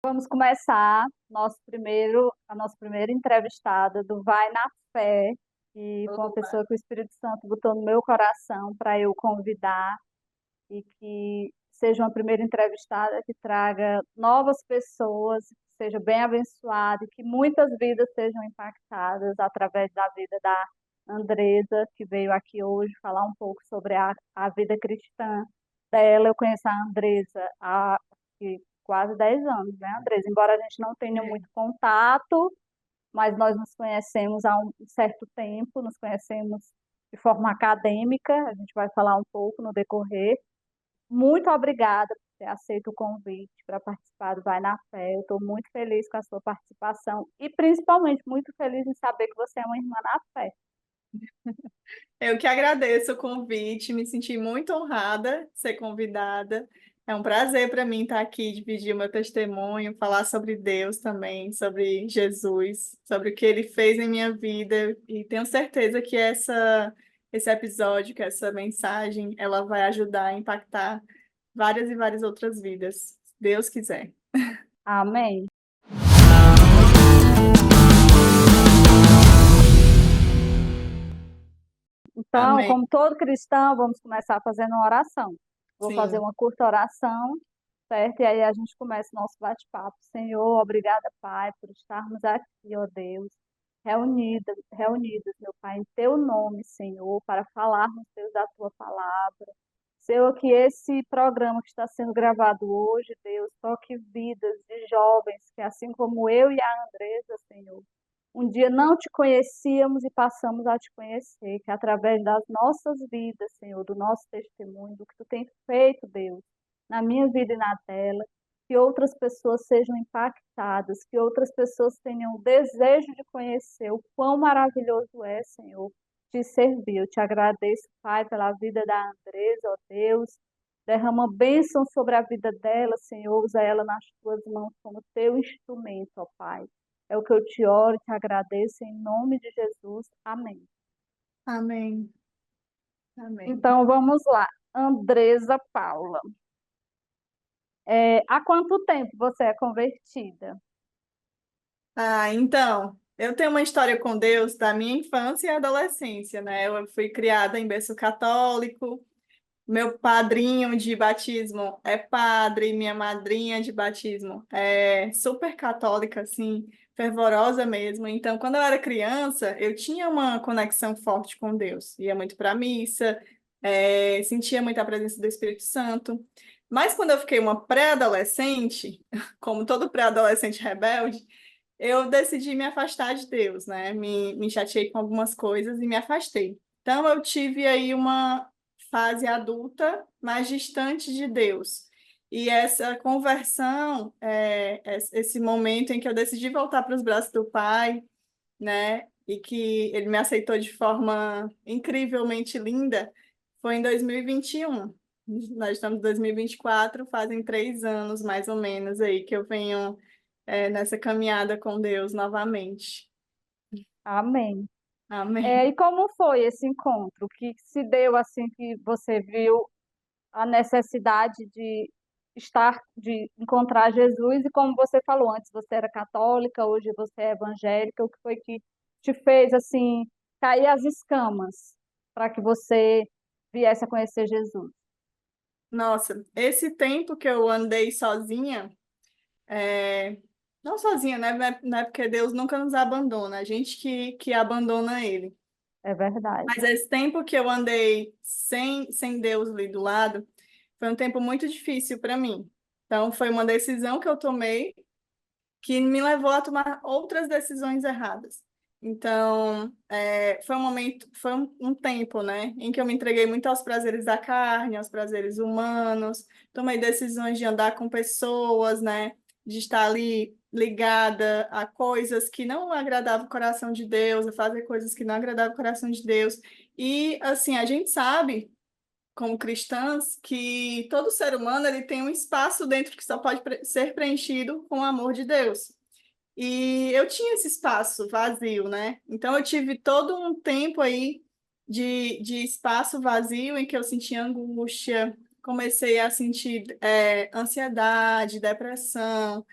Vamos começar a nossa primeira entrevistada do Vai na Fé, e foi uma Opa. pessoa que o Espírito Santo botou no meu coração para eu convidar e que seja uma primeira entrevistada que traga novas pessoas, que seja bem abençoada e que muitas vidas sejam impactadas através da vida da Andresa, que veio aqui hoje falar um pouco sobre a vida cristã dela. Eu conheço a Andresa há quase 10 anos, né, Andresa? Embora a gente não tenha É. muito contato, mas nós nos conhecemos há um certo tempo, nos conhecemos de forma acadêmica, a gente vai falar um pouco no decorrer. Muito obrigada por ter aceito o convite para participar do Vai na Fé. Eu estou muito feliz com a sua participação e principalmente muito feliz em saber que você é uma irmã na fé. Eu que agradeço o convite, me senti muito honrada de ser convidada. É um prazer para mim estar aqui, dividir o meu testemunho, falar sobre Deus também, sobre Jesus, sobre o que ele fez em minha vida. E tenho certeza que esse episódio, que essa mensagem, ela vai ajudar a impactar várias e várias outras vidas, se Deus quiser. Amém. Então, Amém. como todo cristão, vamos começar fazendo uma oração. Vou fazer Sim. uma curta oração, certo? E aí a gente começa o nosso bate-papo. Senhor, obrigada, Pai, por estarmos aqui, ó Deus, reunidas, meu Pai, em Teu nome, Senhor, para falarmos, Deus, da Tua palavra. Senhor, que esse programa que está sendo gravado hoje, Deus, toque vidas de jovens que, assim como eu e a Andresa, Senhor, um dia não te conhecíamos e passamos a te conhecer, que através das nossas vidas, Senhor, do nosso testemunho, do que tu tem feito, Deus, na minha vida e na dela, que outras pessoas sejam impactadas, que outras pessoas tenham o desejo de conhecer o quão maravilhoso é, Senhor, te servir. Eu te agradeço, Pai, pela vida da Andresa, ó Deus. Derrama bênção sobre a vida dela, Senhor. Usa ela nas tuas mãos como teu instrumento, ó Pai. É o que eu te oro e te agradeço em nome de Jesus. Amém. Amém. Amém. Então vamos lá. Andresa Paula. Há quanto tempo você é convertida? Então, eu tenho uma história com Deus da minha infância e adolescência, né? Eu fui criada em berço católico, meu padrinho de batismo é padre, minha madrinha de batismo é super católica, assim, fervorosa mesmo. Então, quando eu era criança, eu tinha uma conexão forte com Deus. Ia muito para a missa, sentia muito a presença do Espírito Santo. Mas quando eu fiquei uma pré-adolescente, como todo pré-adolescente rebelde, eu decidi me afastar de Deus, né? Me chateei com algumas coisas e me afastei. Então, eu tive aí uma fase adulta mais distante de Deus. E essa conversão, esse momento em que eu decidi voltar para os braços do Pai, né? E que ele me aceitou de forma incrivelmente linda, foi em 2021. Nós estamos em 2024, fazem 3 anos mais ou menos aí que eu venho nessa caminhada com Deus novamente. Amém. Amém. E como foi esse encontro? O que se deu assim que você viu a necessidade de de encontrar Jesus? E como você falou antes, você era católica, hoje você é evangélica. O que foi que te fez assim cair as escamas para que você viesse a conhecer Jesus? Nossa, esse tempo que eu andei sozinha, é, não sozinha, né? Não é porque Deus nunca nos abandona, a gente que abandona Ele. É verdade. Mas esse tempo que eu andei sem Deus ali do lado, foi um tempo muito difícil para mim. Então, foi uma decisão que eu tomei que me levou a tomar outras decisões erradas. Então, foi um momento, foi um tempo, né, em que eu me entreguei muito aos prazeres da carne, aos prazeres humanos, tomei decisões de andar com pessoas, né, de estar ali ligada a coisas que não agradavam o coração de Deus, a fazer coisas que não agradavam o coração de Deus. E, assim, a gente sabe como cristãs, que todo ser humano ele tem um espaço dentro que só pode ser preenchido com o amor de Deus. E eu tinha esse espaço vazio, né? Então eu tive todo um tempo aí de espaço vazio em que eu sentia angústia, comecei a sentir ansiedade, depressão.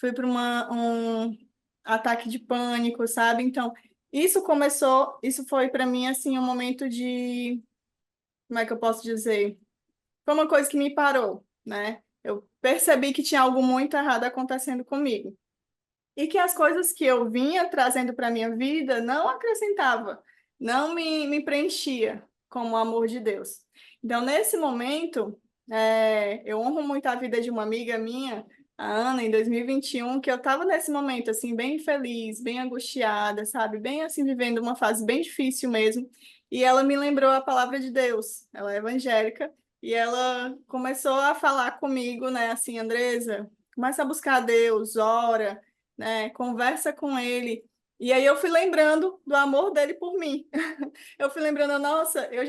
fui para um ataque de pânico, sabe? Então, isso foi para mim, assim, um momento de, como é que eu posso dizer? Foi uma coisa que me parou, né? Eu percebi que tinha algo muito errado acontecendo comigo. E que as coisas que eu vinha trazendo para a minha vida não acrescentava, não me preenchia com o amor de Deus. Então, nesse momento, eu honro muito a vida de uma amiga minha, a Ana, em 2021, que eu estava nesse momento, assim, bem feliz, bem angustiada, sabe? Bem, assim, vivendo uma fase bem difícil mesmo. E ela me lembrou a palavra de Deus. Ela é evangélica. E ela começou a falar comigo, né, assim, Andresa, começa a buscar a Deus, ora, né? Conversa com ele. E aí eu fui lembrando do amor dele por mim. Eu fui lembrando, nossa, eu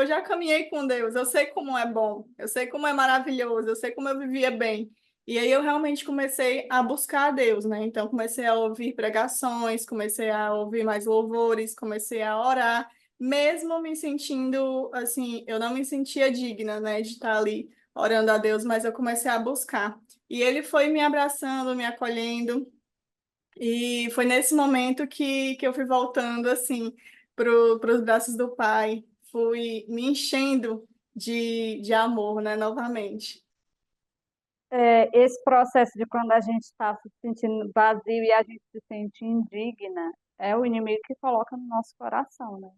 já caminhei com Deus, eu sei como é bom, eu sei como é maravilhoso, eu sei como eu vivia bem. E aí eu realmente comecei a buscar a Deus, né? Então comecei a ouvir pregações, comecei a ouvir mais louvores, comecei a orar, mesmo me sentindo assim, eu não me sentia digna, né, de estar ali orando a Deus, mas eu comecei a buscar. E ele foi me abraçando, me acolhendo. E foi nesse momento que eu fui voltando, assim, para os braços do Pai. Fui me enchendo de amor, né, novamente. Esse processo de quando a gente está se sentindo vazio e a gente se sente indigna, é o inimigo que coloca no nosso coração, né?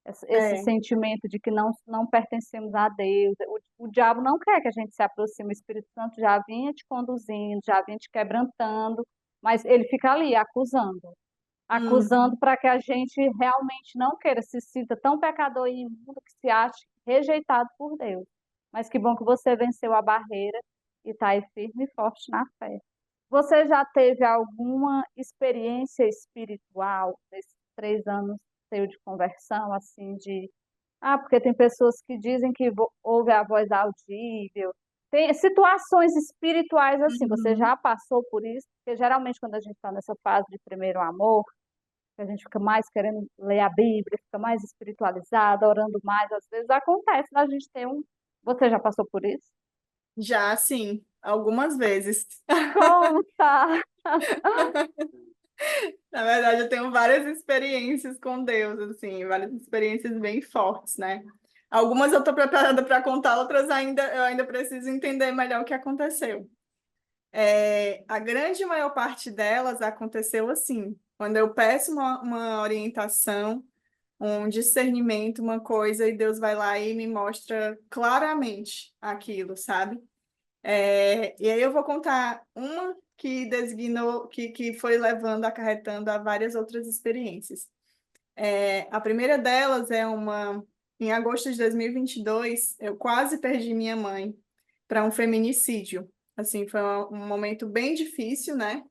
Esse É. sentimento de que não pertencemos a Deus. O diabo não quer que a gente se aproxime, o Espírito Santo já vinha te conduzindo, já vinha te quebrantando, mas ele fica ali acusando, acusando Uhum. para que a gente realmente não queira, se sinta tão pecador e imundo que se ache rejeitado por Deus. Mas que bom que você venceu a barreira e está aí firme e forte na fé. Você já teve alguma experiência espiritual nesses 3 anos seu de conversão, assim, de... Ah, porque tem pessoas que dizem que ouve a voz audível. Tem situações espirituais assim, você Uhum. já passou por isso? Porque geralmente quando a gente está nessa fase de primeiro amor, que a gente fica mais querendo ler a Bíblia, fica mais espiritualizado, orando mais, às vezes acontece da gente ter um... Você já passou por isso? Já, sim, algumas vezes. Conta! Na verdade, eu tenho várias experiências com Deus, assim, várias experiências bem fortes, né? Algumas eu estou preparada para contar, outras eu ainda preciso entender melhor o que aconteceu. A grande maior parte delas aconteceu assim, quando eu peço uma orientação, um discernimento, uma coisa, e Deus vai lá e me mostra claramente aquilo, sabe? E aí eu vou contar uma que designou, que foi levando, acarretando a várias outras experiências. A primeira delas em agosto de 2022, eu quase perdi minha mãe para um feminicídio. Assim, foi um momento bem difícil, né?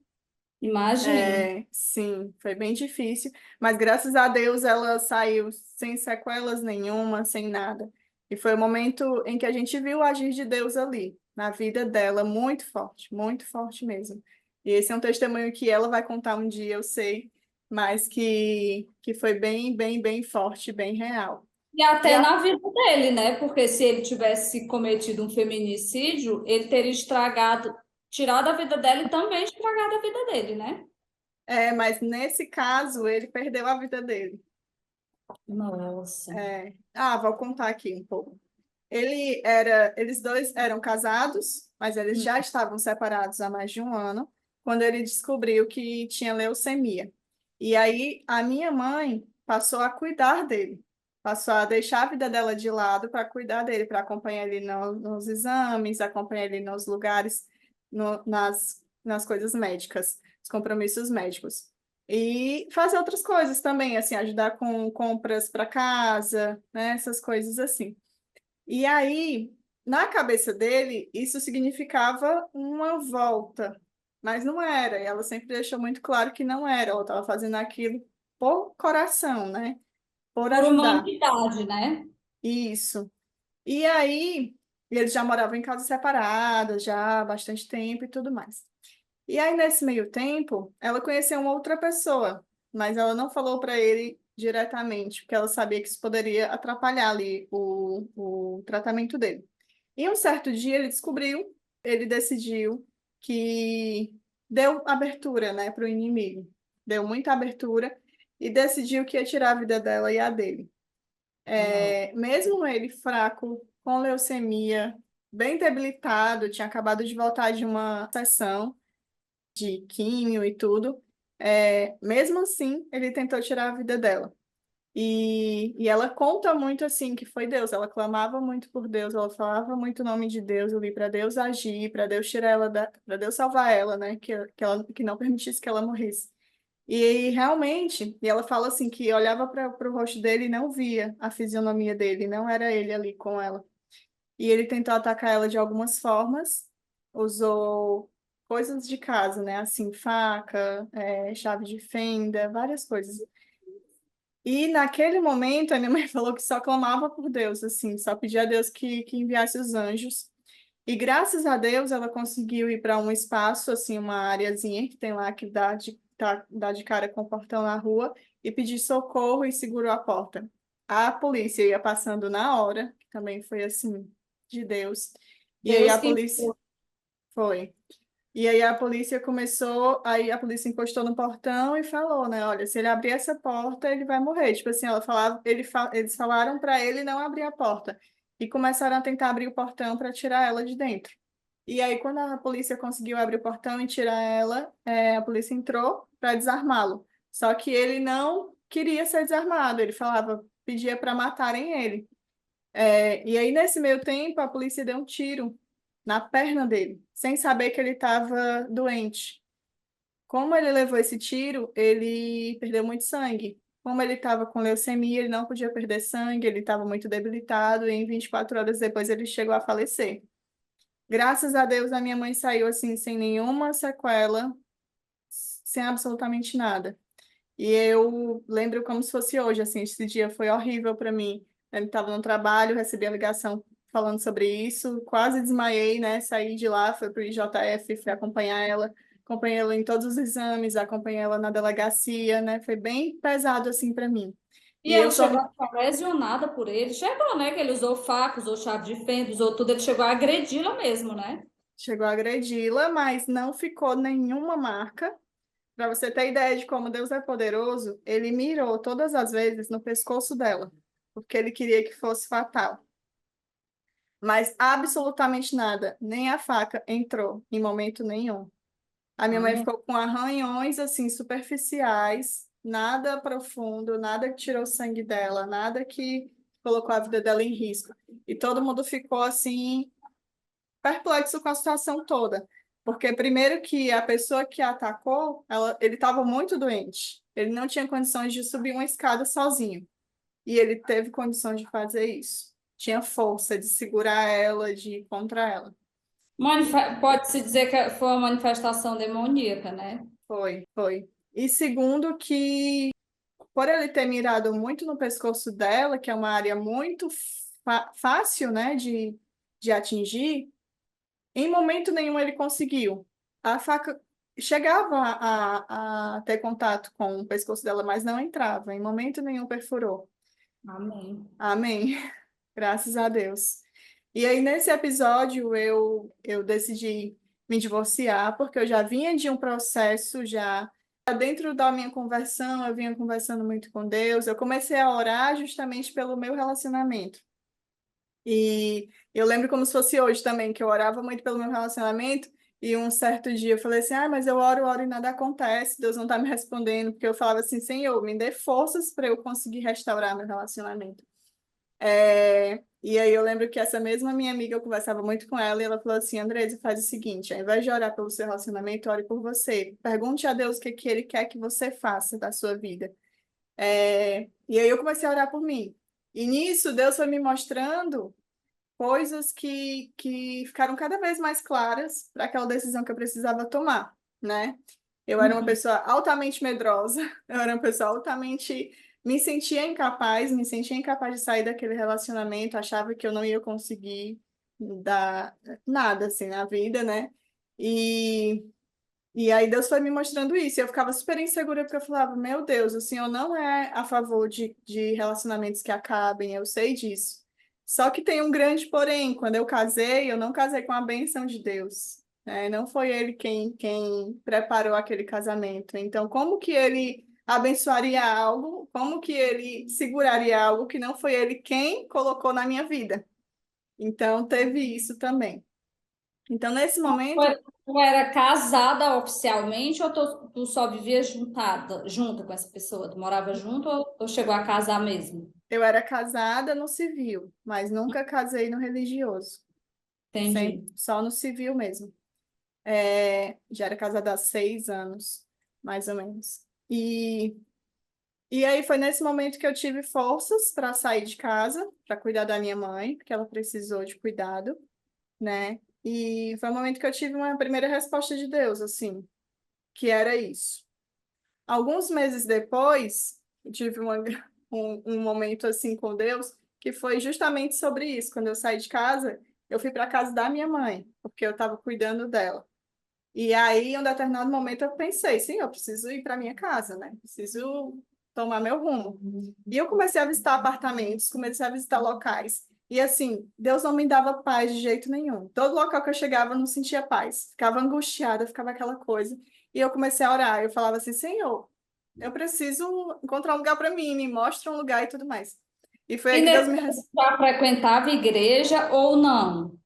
Imagino. Sim, foi bem difícil, mas graças a Deus ela saiu sem sequelas nenhuma, sem nada. E foi o momento em que a gente viu o agir de Deus ali, na vida dela, muito forte mesmo. E esse é um testemunho que ela vai contar um dia, eu sei, mas que foi bem forte, bem real. E E até a, na vida dele, né? Porque se ele tivesse cometido um feminicídio, ele teria estragado, tirado a vida dela e também estragado a vida dele, né? mas nesse caso, ele perdeu a vida dele. Nossa. Vou contar aqui um pouco. Eles dois eram casados, mas eles já estavam separados há mais de um ano, quando ele descobriu que tinha leucemia. E aí a minha mãe passou a cuidar dele, passou a deixar a vida dela de lado para cuidar dele, para acompanhar ele nos exames, acompanhar ele nos lugares, nas coisas médicas, os compromissos médicos. E fazer outras coisas também, assim, ajudar com compras para casa, né, essas coisas assim. E aí, na cabeça dele, isso significava uma volta, mas não era. E ela sempre deixou muito claro que não era. Ela estava fazendo aquilo por coração, né? Por Por ajudar. humanidade, né? Isso. E aí, eles já moravam em casas separadas, já há bastante tempo e tudo mais. E aí, nesse meio tempo, ela conheceu uma outra pessoa, mas ela não falou para ele diretamente, porque ela sabia que isso poderia atrapalhar ali o tratamento dele. E um certo dia ele decidiu que deu abertura, né, para o inimigo. Deu muita abertura e decidiu que ia tirar a vida dela e a dele. Mesmo ele fraco, com leucemia, bem debilitado, tinha acabado de voltar de uma sessão de químio e tudo, mesmo assim, ele tentou tirar a vida dela. E ela conta muito assim que foi Deus, ela clamava muito por Deus, ela falava muito o nome de Deus ali para Deus agir, para Deus tirar ela para Deus salvar ela, né, que não permitisse que ela morresse. E realmente, e ela fala assim que olhava para o rosto dele e não via a fisionomia dele, não era ele ali com ela. E ele tentou atacar ela de algumas formas, usou coisas de casa, né, assim, faca, chave de fenda, várias coisas. E naquele momento, a minha mãe falou que só clamava por Deus, assim, só pedia a Deus que enviasse os anjos. E graças a Deus ela conseguiu ir para um espaço, assim, uma areazinha que tem lá que dá de cara com o portão na rua e pedir socorro e segurou a porta. A polícia ia passando na hora, que também foi assim, de Deus. E aí Deus a que polícia foi. E aí a polícia começou, aí a polícia encostou no portão e falou, né, olha, se ele abrir essa porta, ele vai morrer. Tipo assim, ela falava, eles falaram para ele não abrir a porta e começaram a tentar abrir o portão para tirar ela de dentro. E aí quando a polícia conseguiu abrir o portão e tirar ela, a polícia entrou para desarmá-lo. Só que ele não queria ser desarmado, ele falava, pedia para matarem ele. E aí, nesse meio tempo, a polícia deu um tiro na perna dele, sem saber que ele estava doente. Como ele levou esse tiro, ele perdeu muito sangue. Como ele estava com leucemia, ele não podia perder sangue, ele estava muito debilitado, e em 24 horas depois ele chegou a falecer. Graças a Deus, a minha mãe saiu assim, sem nenhuma sequela, sem absolutamente nada. E eu lembro como se fosse hoje, assim, esse dia foi horrível para mim. Eu estava no trabalho, recebi a ligação falando sobre isso, quase desmaiei, né? Saí de lá, fui para o IJF, fui acompanhei ela em todos os exames, acompanhei ela na delegacia, né? Foi bem pesado, assim, para mim. E E ela eu chegou sou a ficar lesionada por ele. Chegou, né? Que ele usou faca, usou chave de fenda, usou tudo. Ele chegou a agredi-la mesmo, né? chegou a agredi-la, mas não ficou nenhuma marca. Para você ter ideia de como Deus é poderoso, ele mirou todas as vezes no pescoço dela, porque ele queria que fosse fatal. Mas absolutamente nada, nem a faca entrou em momento nenhum. A minha mãe Amém. ficou com arranhões assim superficiais, nada profundo, nada que tirou o sangue dela, nada que colocou a vida dela em risco. E todo mundo ficou assim perplexo com a situação toda, porque primeiro que a pessoa que a atacou, ele estava muito doente. Ele não tinha condições de subir uma escada sozinho. E ele teve condições de fazer isso. Tinha força de segurar ela, de ir contra ela. Pode-se dizer que foi uma manifestação demoníaca, né? Foi. E segundo que, por ele ter mirado muito no pescoço dela, que é uma área muito fácil, né, de atingir, em momento nenhum ele conseguiu. A faca chegava a ter contato com o pescoço dela, mas não entrava. Em momento nenhum perfurou. Amém. Amém. Graças a Deus. E aí, nesse episódio, eu decidi me divorciar, porque eu já vinha de um processo já. Dentro da minha conversão, eu vinha conversando muito com Deus. Eu comecei a orar justamente pelo meu relacionamento. E eu lembro como se fosse hoje também, que eu orava muito pelo meu relacionamento. E um certo dia eu falei assim: mas eu oro e nada acontece, Deus não está me respondendo. Porque eu falava assim: Senhor, me dê forças para eu conseguir restaurar meu relacionamento. E aí eu lembro que essa mesma minha amiga, eu conversava muito com ela e ela falou assim, Andresa, faz o seguinte, ao invés de orar pelo seu relacionamento, ore por você. Pergunte a Deus o que, que Ele quer que você faça da sua vida. E aí eu comecei a orar por mim. E nisso, Deus foi me mostrando coisas que ficaram cada vez mais claras para aquela decisão que eu precisava tomar, né? Eu era uma Uhum. pessoa altamente medrosa, eu era uma pessoa altamente. Me sentia incapaz de sair daquele relacionamento, achava que eu não ia conseguir dar nada assim na vida, né? E, e aí Deus foi me mostrando isso, e eu ficava super insegura, porque eu falava, meu Deus, o Senhor não é a favor de relacionamentos que acabem, eu sei disso. Só que tem um grande porém, quando eu casei, eu não casei com a bênção de Deus. né? Não foi ele quem preparou aquele casamento. Então, como que ele abençoaria algo? Como que ele seguraria algo que não foi ele quem colocou na minha vida? Então, teve isso também. Então, nesse momento, Tu era casada oficialmente ou tu só vivia junta com essa pessoa? Tu morava junto ou chegou a casar mesmo? eu era casada no civil, mas nunca casei no religioso. Sempre, Entendi. só no civil mesmo. Já era casada há 6 anos, mais ou menos. E aí foi nesse momento que eu tive forças para sair de casa, para cuidar da minha mãe, porque ela precisou de cuidado, né? E foi o momento que eu tive uma primeira resposta de Deus, assim, que era isso. Alguns meses depois, eu tive um momento assim com Deus, que foi justamente sobre isso. Quando eu saí de casa, eu fui para a casa da minha mãe, porque eu estava cuidando dela. E aí, em um determinado momento, eu pensei, sim, eu preciso ir para minha casa, né? Preciso tomar meu rumo. E eu comecei a visitar apartamentos, comecei a visitar locais. E assim, Deus não me dava paz de jeito nenhum. Todo local que eu chegava, eu não sentia paz. Ficava angustiada, ficava aquela coisa. E eu comecei a orar. Eu falava assim, Senhor, eu preciso encontrar um lugar para mim, me mostra um lugar e tudo mais. E foi aí E que Deus nesse me... tempo, tu já frequentava igreja ou não?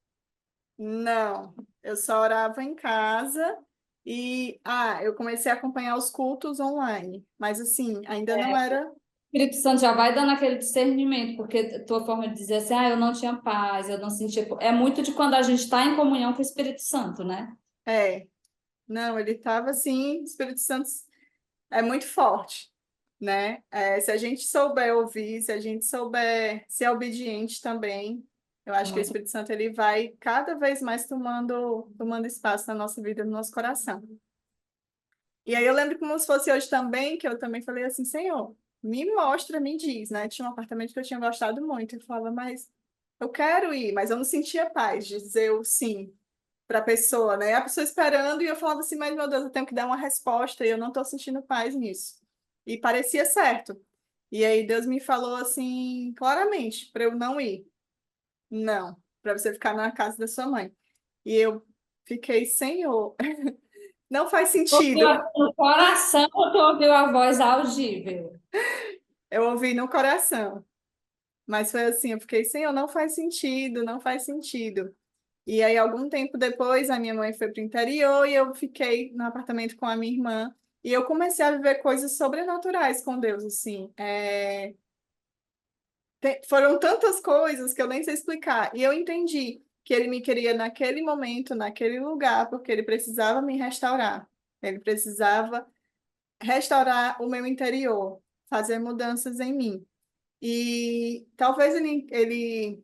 Não, eu só orava em casa e eu comecei a acompanhar os cultos online, mas assim, ainda não era. O Espírito Santo já vai dando aquele discernimento, porque tua forma de dizer assim, eu não tinha paz, eu não sentia. É muito de quando a gente está em comunhão com o Espírito Santo, né? É, não, ele estava assim, o Espírito Santo é muito forte, né? Se a gente souber ouvir, se a gente souber ser obediente também, eu acho que o Muito. Espírito Santo ele vai cada vez mais tomando espaço na nossa vida, no nosso coração. E aí eu lembro como se fosse hoje também, que eu também falei assim, Senhor, me mostra, me diz, né? Tinha um apartamento que eu tinha gostado muito. Eu falava, mas eu quero ir, mas eu não sentia paz de dizer o sim para a pessoa, né? A pessoa esperando e eu falava assim, mas meu Deus, eu tenho que dar uma resposta e eu não estou sentindo paz nisso. E parecia certo. E aí Deus me falou assim, claramente, para eu não ir. Não, para você ficar na casa da sua mãe. E eu fiquei, Senhor, não faz Ouviu sentido. no coração ou tu ouviu a voz audível? Eu ouvi no coração. Mas foi assim, eu fiquei, Senhor, não faz sentido, não faz sentido. E aí, algum tempo depois, a minha mãe foi para o interior e eu fiquei no apartamento com a minha irmã. E eu comecei a viver coisas sobrenaturais com Deus, assim. Foram tantas coisas que eu nem sei explicar. E eu entendi que ele me queria naquele momento, naquele lugar, porque ele precisava me restaurar. Ele precisava restaurar o meu interior, fazer mudanças em mim. E talvez ele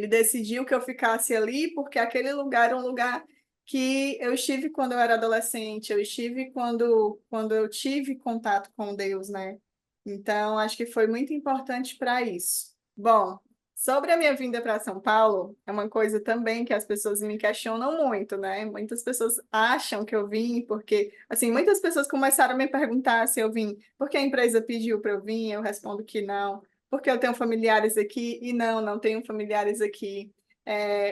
decidiu que eu ficasse ali, porque aquele lugar era um lugar que eu estive quando eu era adolescente, eu estive quando eu tive contato com Deus, né? Então, acho que foi muito importante para isso. Bom, sobre a minha vinda para São Paulo, é uma coisa também que as pessoas me questionam muito, né? Muitas pessoas acham que eu vim porque, assim, muitas pessoas começaram a me perguntar se eu vim porque a empresa pediu para eu vir, eu respondo que não porque eu tenho familiares aqui e não tenho familiares aqui.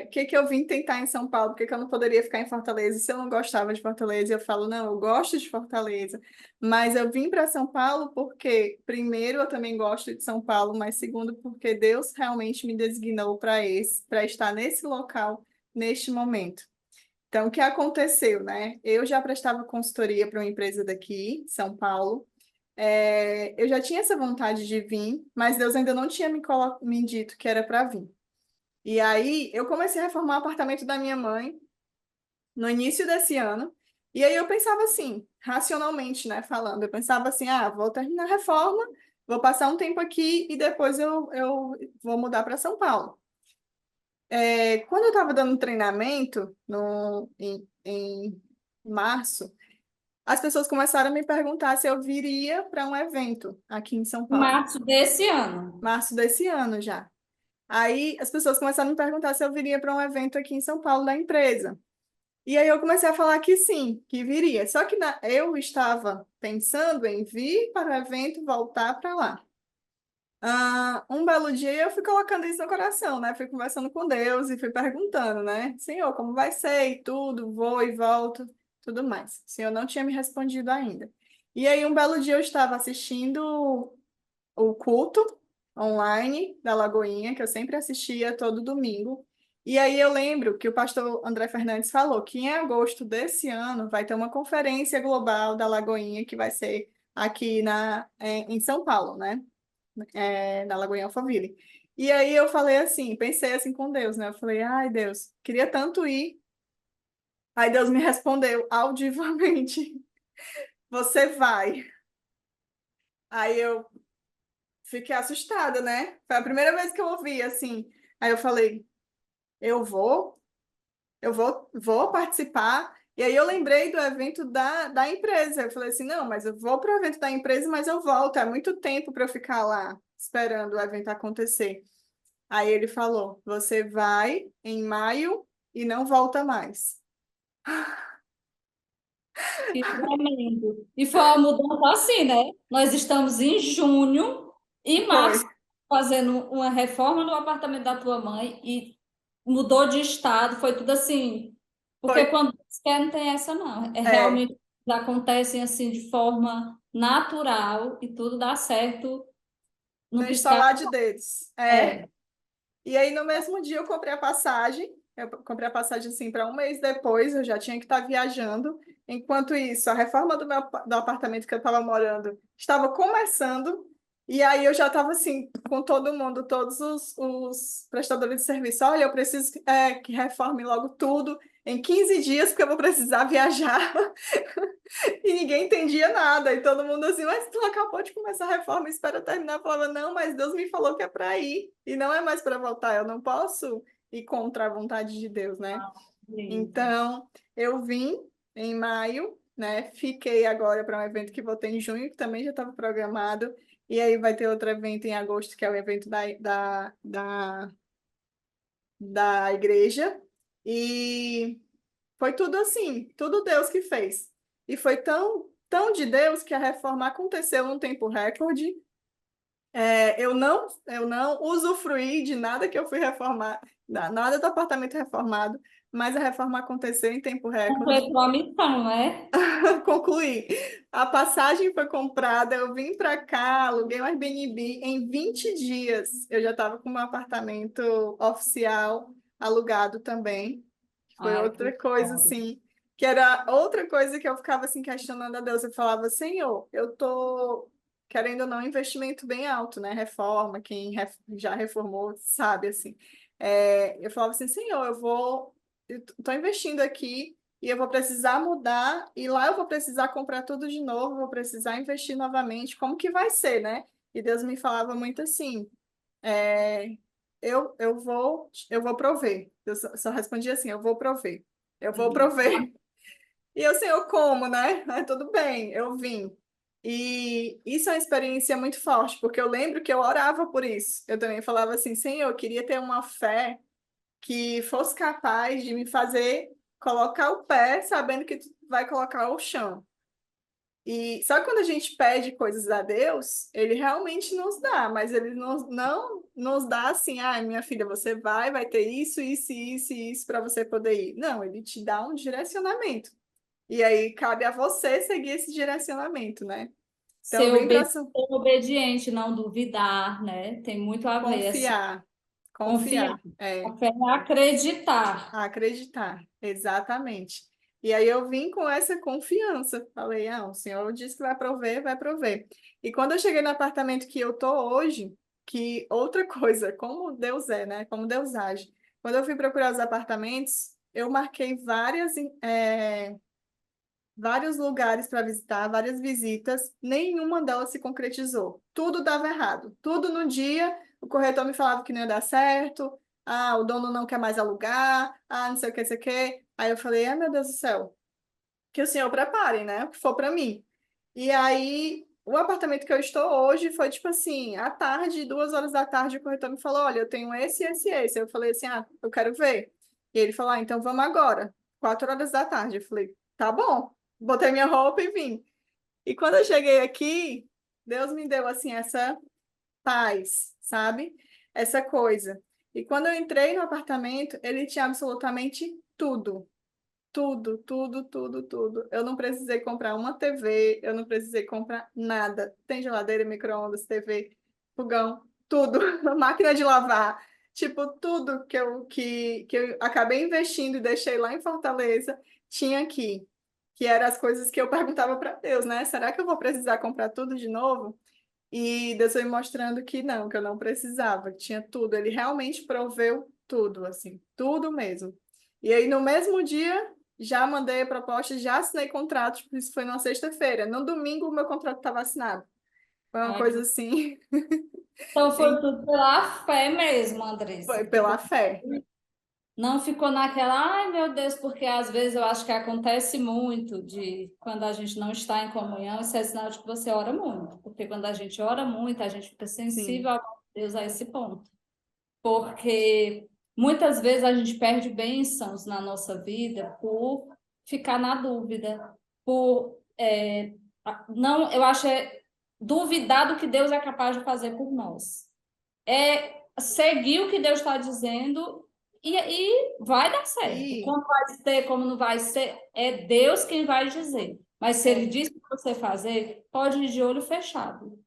O que que eu vim tentar em São Paulo? Por que que eu não poderia ficar em Fortaleza? Se eu não gostava de Fortaleza, eu falo, não, eu gosto de Fortaleza, mas eu vim para São Paulo porque, primeiro, eu também gosto de São Paulo, mas segundo, porque Deus realmente me designou para estar nesse local, neste momento. Então, o que aconteceu, né? Eu já prestava consultoria para uma empresa daqui, São Paulo, eu já tinha essa vontade de vir, mas Deus ainda não tinha me dito que era para vir. E aí eu comecei a reformar o apartamento da minha mãe no início desse ano. E aí eu pensava assim, racionalmente, né, falando, eu pensava assim, vou terminar a reforma, vou passar um tempo aqui e depois eu vou mudar para São Paulo. Quando eu estava dando treinamento em março, as pessoas começaram a me perguntar se eu viria para um evento aqui em São Em Paulo. março desse ano. Março desse ano já. Aí as pessoas começaram a me perguntar se eu viria para um evento aqui em São Paulo da empresa. E aí eu comecei a falar que sim, que viria. Só que eu estava pensando em vir para o evento, voltar para lá. Um belo dia eu fui colocando isso no coração, né? Fui conversando com Deus e fui perguntando, né? Senhor, como vai ser e tudo, vou e volto, tudo mais. O Senhor não tinha me respondido ainda. E aí, um belo dia eu estava assistindo o culto online da Lagoinha, que eu sempre assistia todo domingo. E aí eu lembro que o pastor André Fernandes falou que em agosto desse ano vai ter uma conferência global da Lagoinha que vai ser aqui em São Paulo, né? Na Lagoinha Alphaville. E aí eu falei assim, pensei assim com Deus, né? Eu falei, ai Deus, queria tanto ir. Aí Deus me respondeu audivamente, você vai. Aí eu fiquei assustada, né? Foi a primeira vez que eu ouvi assim. Aí eu falei, eu vou participar. E aí eu lembrei do evento da empresa. Eu falei assim, não, mas eu vou para o evento da empresa, mas eu volto. É muito tempo para eu ficar lá esperando o evento acontecer. Aí ele falou, você vai em maio e não volta mais. Que tremendo. E foi uma mudança assim, né? Nós estamos em junho, em Foi, março, fazendo uma reforma no apartamento da tua mãe e mudou de estado, foi tudo assim. foi, Porque quando Deus quer, não tem essa, não. É é, realmente acontecem assim de forma natural e tudo dá certo no no piscar. instalar de dedos. É. É. E aí, no mesmo dia, eu comprei a passagem. Eu comprei a passagem, assim, para um mês depois, eu já tinha que estar viajando. Enquanto isso, a reforma do apartamento que eu estava morando estava começando. E aí, eu já estava, assim, com todo mundo, todos os prestadores de serviço. Olha, eu preciso que reforme logo tudo em 15 dias, porque eu vou precisar viajar. E ninguém entendia nada. E todo mundo assim, mas tu acabou de começar a reforma, espera terminar. Eu falava, não, mas Deus me falou que é para ir. E não é mais para voltar. Eu não posso ir contra a vontade de Deus, né? Ah, beleza. Então, eu vim em maio, né? Fiquei agora para um evento que vou ter em junho, que também já estava programado. E aí vai ter outro evento em agosto, que é o evento da igreja. E foi tudo assim, tudo Deus que fez. E foi tão de Deus que a reforma aconteceu num tempo recorde. Eu não usufruí de nada que eu fui reformar, nada do apartamento reformado, mas a reforma aconteceu em tempo recorde. Completou a missão, né? Concluí. A passagem foi comprada, eu vim para cá, aluguei um Airbnb. Em 20 dias, eu já estava com meu apartamento oficial alugado também. Foi Ai, outra que coisa, bom. assim, que era outra coisa que eu ficava, assim, questionando a Deus. Eu falava, Senhor, eu tô querendo ou não um investimento bem alto, né? Reforma, quem já reformou sabe, assim. Eu falava assim, Senhor, eu tô investindo aqui e eu vou precisar mudar e lá eu vou precisar comprar tudo de novo, vou precisar investir novamente. Como que vai ser, né? E Deus me falava muito assim, é, eu vou prover. Eu só respondi assim, eu vou prover. Eu vou Sim. prover. E eu, sei eu como, né? Tudo bem, eu vim. E isso é uma experiência muito forte, porque eu lembro que eu orava por isso. Eu também falava assim, Senhor, eu queria ter uma fé que fosse capaz de me fazer colocar o pé sabendo que tu vai colocar o chão. E só que quando a gente pede coisas a Deus, ele realmente nos dá, mas ele não nos dá assim, ah, minha filha, você vai ter isso, isso, isso e isso para você poder ir. Não, ele te dá um direcionamento. E aí cabe a você seguir esse direcionamento, né? Então, eu Ser vim para obediente, não duvidar, né? Tem muito a ver, assim, confiar, confiar. confiar. A fé é acreditar. A acreditar, exatamente. E aí eu vim com essa confiança. Falei, ah, o senhor disse que vai prover, vai prover. E quando eu cheguei no apartamento que eu tô hoje, que outra coisa, como Deus é, né? Como Deus age. Quando eu fui procurar os apartamentos, eu marquei vários lugares para visitar, várias visitas, nenhuma delas se concretizou. Tudo dava errado. Tudo no dia, o corretor me falava que não ia dar certo, o dono não quer mais alugar, não sei o que, não sei o que. Aí eu falei, meu Deus do céu, que o senhor prepare, né? O que for para mim. E aí, o apartamento que eu estou hoje foi tipo assim, à tarde, 2 horas da tarde, o corretor me falou, olha, eu tenho esse, esse, esse. Eu falei assim, eu quero ver. E ele falou, então vamos agora, 4 horas da tarde. Eu falei, tá bom. Botei minha roupa e vim. E quando eu cheguei aqui, Deus me deu assim essa paz, sabe? Essa coisa. E quando eu entrei no apartamento, ele tinha absolutamente tudo. Tudo, tudo, tudo, tudo. Eu não precisei comprar uma TV, eu não precisei comprar nada. Tem geladeira, micro-ondas, TV, fogão, tudo. Máquina de lavar. Tipo, tudo que eu acabei investindo e deixei lá em Fortaleza, tinha aqui. Que eram as coisas que eu perguntava para Deus, né? Será que eu vou precisar comprar tudo de novo? E Deus foi me mostrando que eu não precisava, que tinha tudo. Ele realmente proveu tudo, assim, tudo mesmo. E aí, no mesmo dia, já mandei a proposta, já assinei contrato, tipo, isso foi numa sexta-feira. No domingo, o meu contrato estava assinado. Foi uma Ai, coisa assim, então foi em- tudo pela fé mesmo, foi Andressa. pela fé. Não ficou naquela, ai meu Deus, porque às vezes eu acho que acontece muito de quando a gente não está em comunhão, isso é sinal de que você ora muito. Porque quando a gente ora muito, a gente fica Sim, sensível a Deus a esse ponto. Porque muitas vezes a gente perde bênçãos na nossa vida por ficar na dúvida, por não, eu acho duvidar do que Deus é capaz de fazer por nós. É seguir o que Deus está dizendo e vai dar certo. e Como vai ser, como não vai ser, é Deus quem vai dizer. Mas se Ele é, diz para você fazer, pode ir de olho fechado.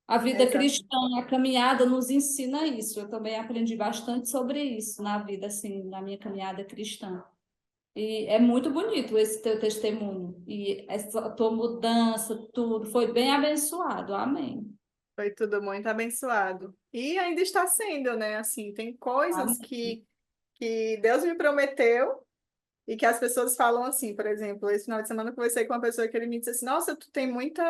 A vida exato. cristã, a caminhada nos ensina isso. Eu também aprendi bastante sobre isso na vida, assim, na minha caminhada cristã. E é muito bonito esse teu testemunho. E essa tua mudança, tudo, foi bem abençoado. Amém. Foi tudo muito abençoado. E ainda está sendo, né? Assim, tem coisas Amém. que Deus me prometeu. E que as pessoas falam assim, por exemplo, esse final de semana eu conversei com uma pessoa que ele me disse assim, nossa, tu tem muita,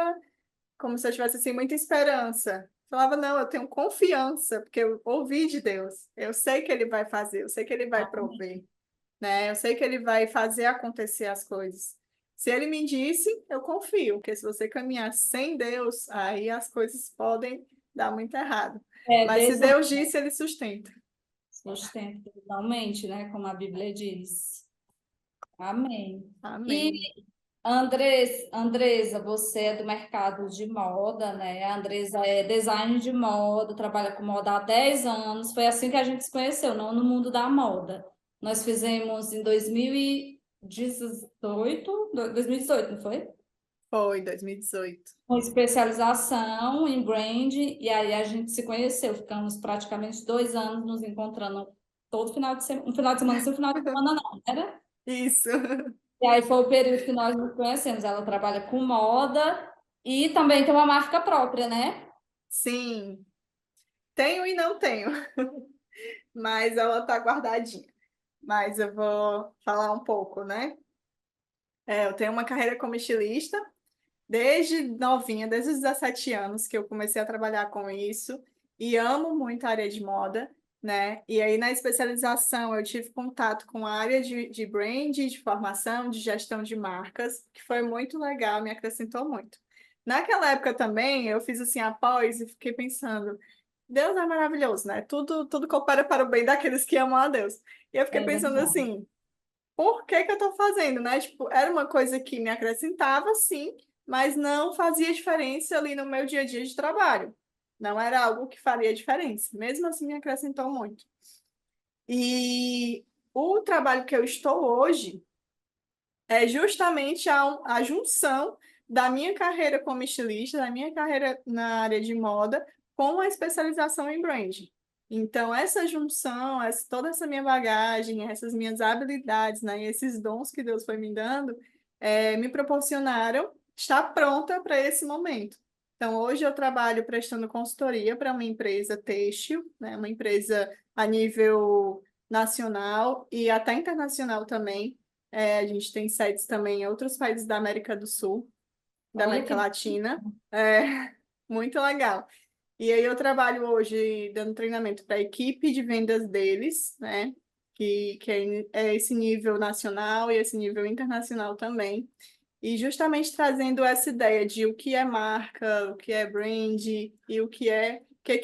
como se eu tivesse assim, muita esperança. Eu falava, não, eu tenho confiança, porque eu ouvi de Deus. Eu sei que ele vai fazer, eu sei que ele vai Amém. prover, né? Eu sei que ele vai fazer acontecer as coisas. Se ele me disse, eu confio, porque se você caminhar sem Deus, aí as coisas podem dar muito errado. É, Mas se Deus disse, ele sustenta. sustento totalmente, né? Como a Bíblia diz. Amém. E Amém. Andresa, você é do mercado de moda, né? A Andresa é design de moda, trabalha com moda há 10 anos. Foi assim que a gente se conheceu, não no mundo da moda. Nós fizemos em 2018, não foi? Foi 2018. Com especialização em brand, e aí a gente se conheceu. Ficamos praticamente 2 anos nos encontrando todo final de semana, um final de semana sim, um final de semana não, era? Isso. E aí foi o período que nós nos conhecemos. Ela trabalha com moda e também tem uma marca própria, né? Sim, tenho e não tenho, mas ela tá guardadinha. Mas eu vou falar um pouco, né? Eu tenho uma carreira como estilista desde novinha, desde os 17 anos que eu comecei a trabalhar com isso e amo muito a área de moda, né? E aí na especialização eu tive contato com a área de brand, de formação, de gestão de marcas, que foi muito legal, me acrescentou muito. Naquela época também eu fiz assim após e fiquei pensando Deus é maravilhoso, né? Tudo coopera para o bem daqueles que amam a Deus. E eu fiquei É pensando verdade. assim, por que que eu estou fazendo, né? Tipo, era uma coisa que me acrescentava, sim, mas não fazia diferença ali no meu dia a dia de trabalho. Não era algo que faria diferença. Mesmo assim, me acrescentou muito. E o trabalho que eu estou hoje é justamente a junção da minha carreira como estilista, da minha carreira na área de moda, com a especialização em brand. Então, essa junção, toda essa minha bagagem, essas minhas habilidades, né, e esses dons que Deus foi me dando, me proporcionaram estar pronta para esse momento. Então, hoje eu trabalho prestando consultoria para uma empresa têxtil, né, uma empresa a nível nacional e até internacional também. A gente tem sedes também em outros países da América do Sul, da Olha América que Latina. Muito legal. E aí eu trabalho hoje dando treinamento para a equipe de vendas deles, né? Que é esse nível nacional e esse nível internacional também. E justamente trazendo essa ideia de o que é marca, o que é brand e o que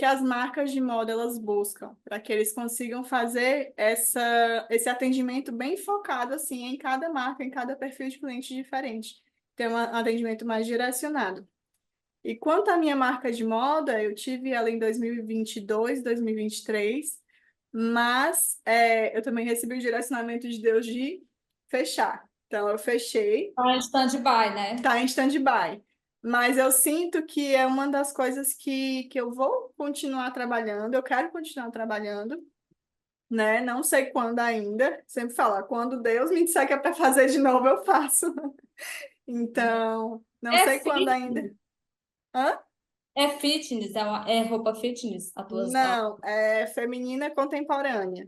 as marcas de moda elas buscam, para que eles consigam fazer esse atendimento bem focado assim em cada marca, em cada perfil de cliente diferente, ter um atendimento mais direcionado. E quanto à minha marca de moda, eu tive ela em 2022, 2023, mas eu também recebi o direcionamento de Deus de fechar. Então, eu fechei, Tá em stand-by, né? tá em stand-by. Mas eu sinto que é uma das coisas que eu vou continuar trabalhando, eu quero continuar trabalhando, né? Não sei quando ainda, sempre falar, quando Deus me disser que é para fazer de novo, eu faço. Então, não É sei quando ainda. fitness, Hã? é fitness, é roupa fitness, a tua. Não, é feminina contemporânea.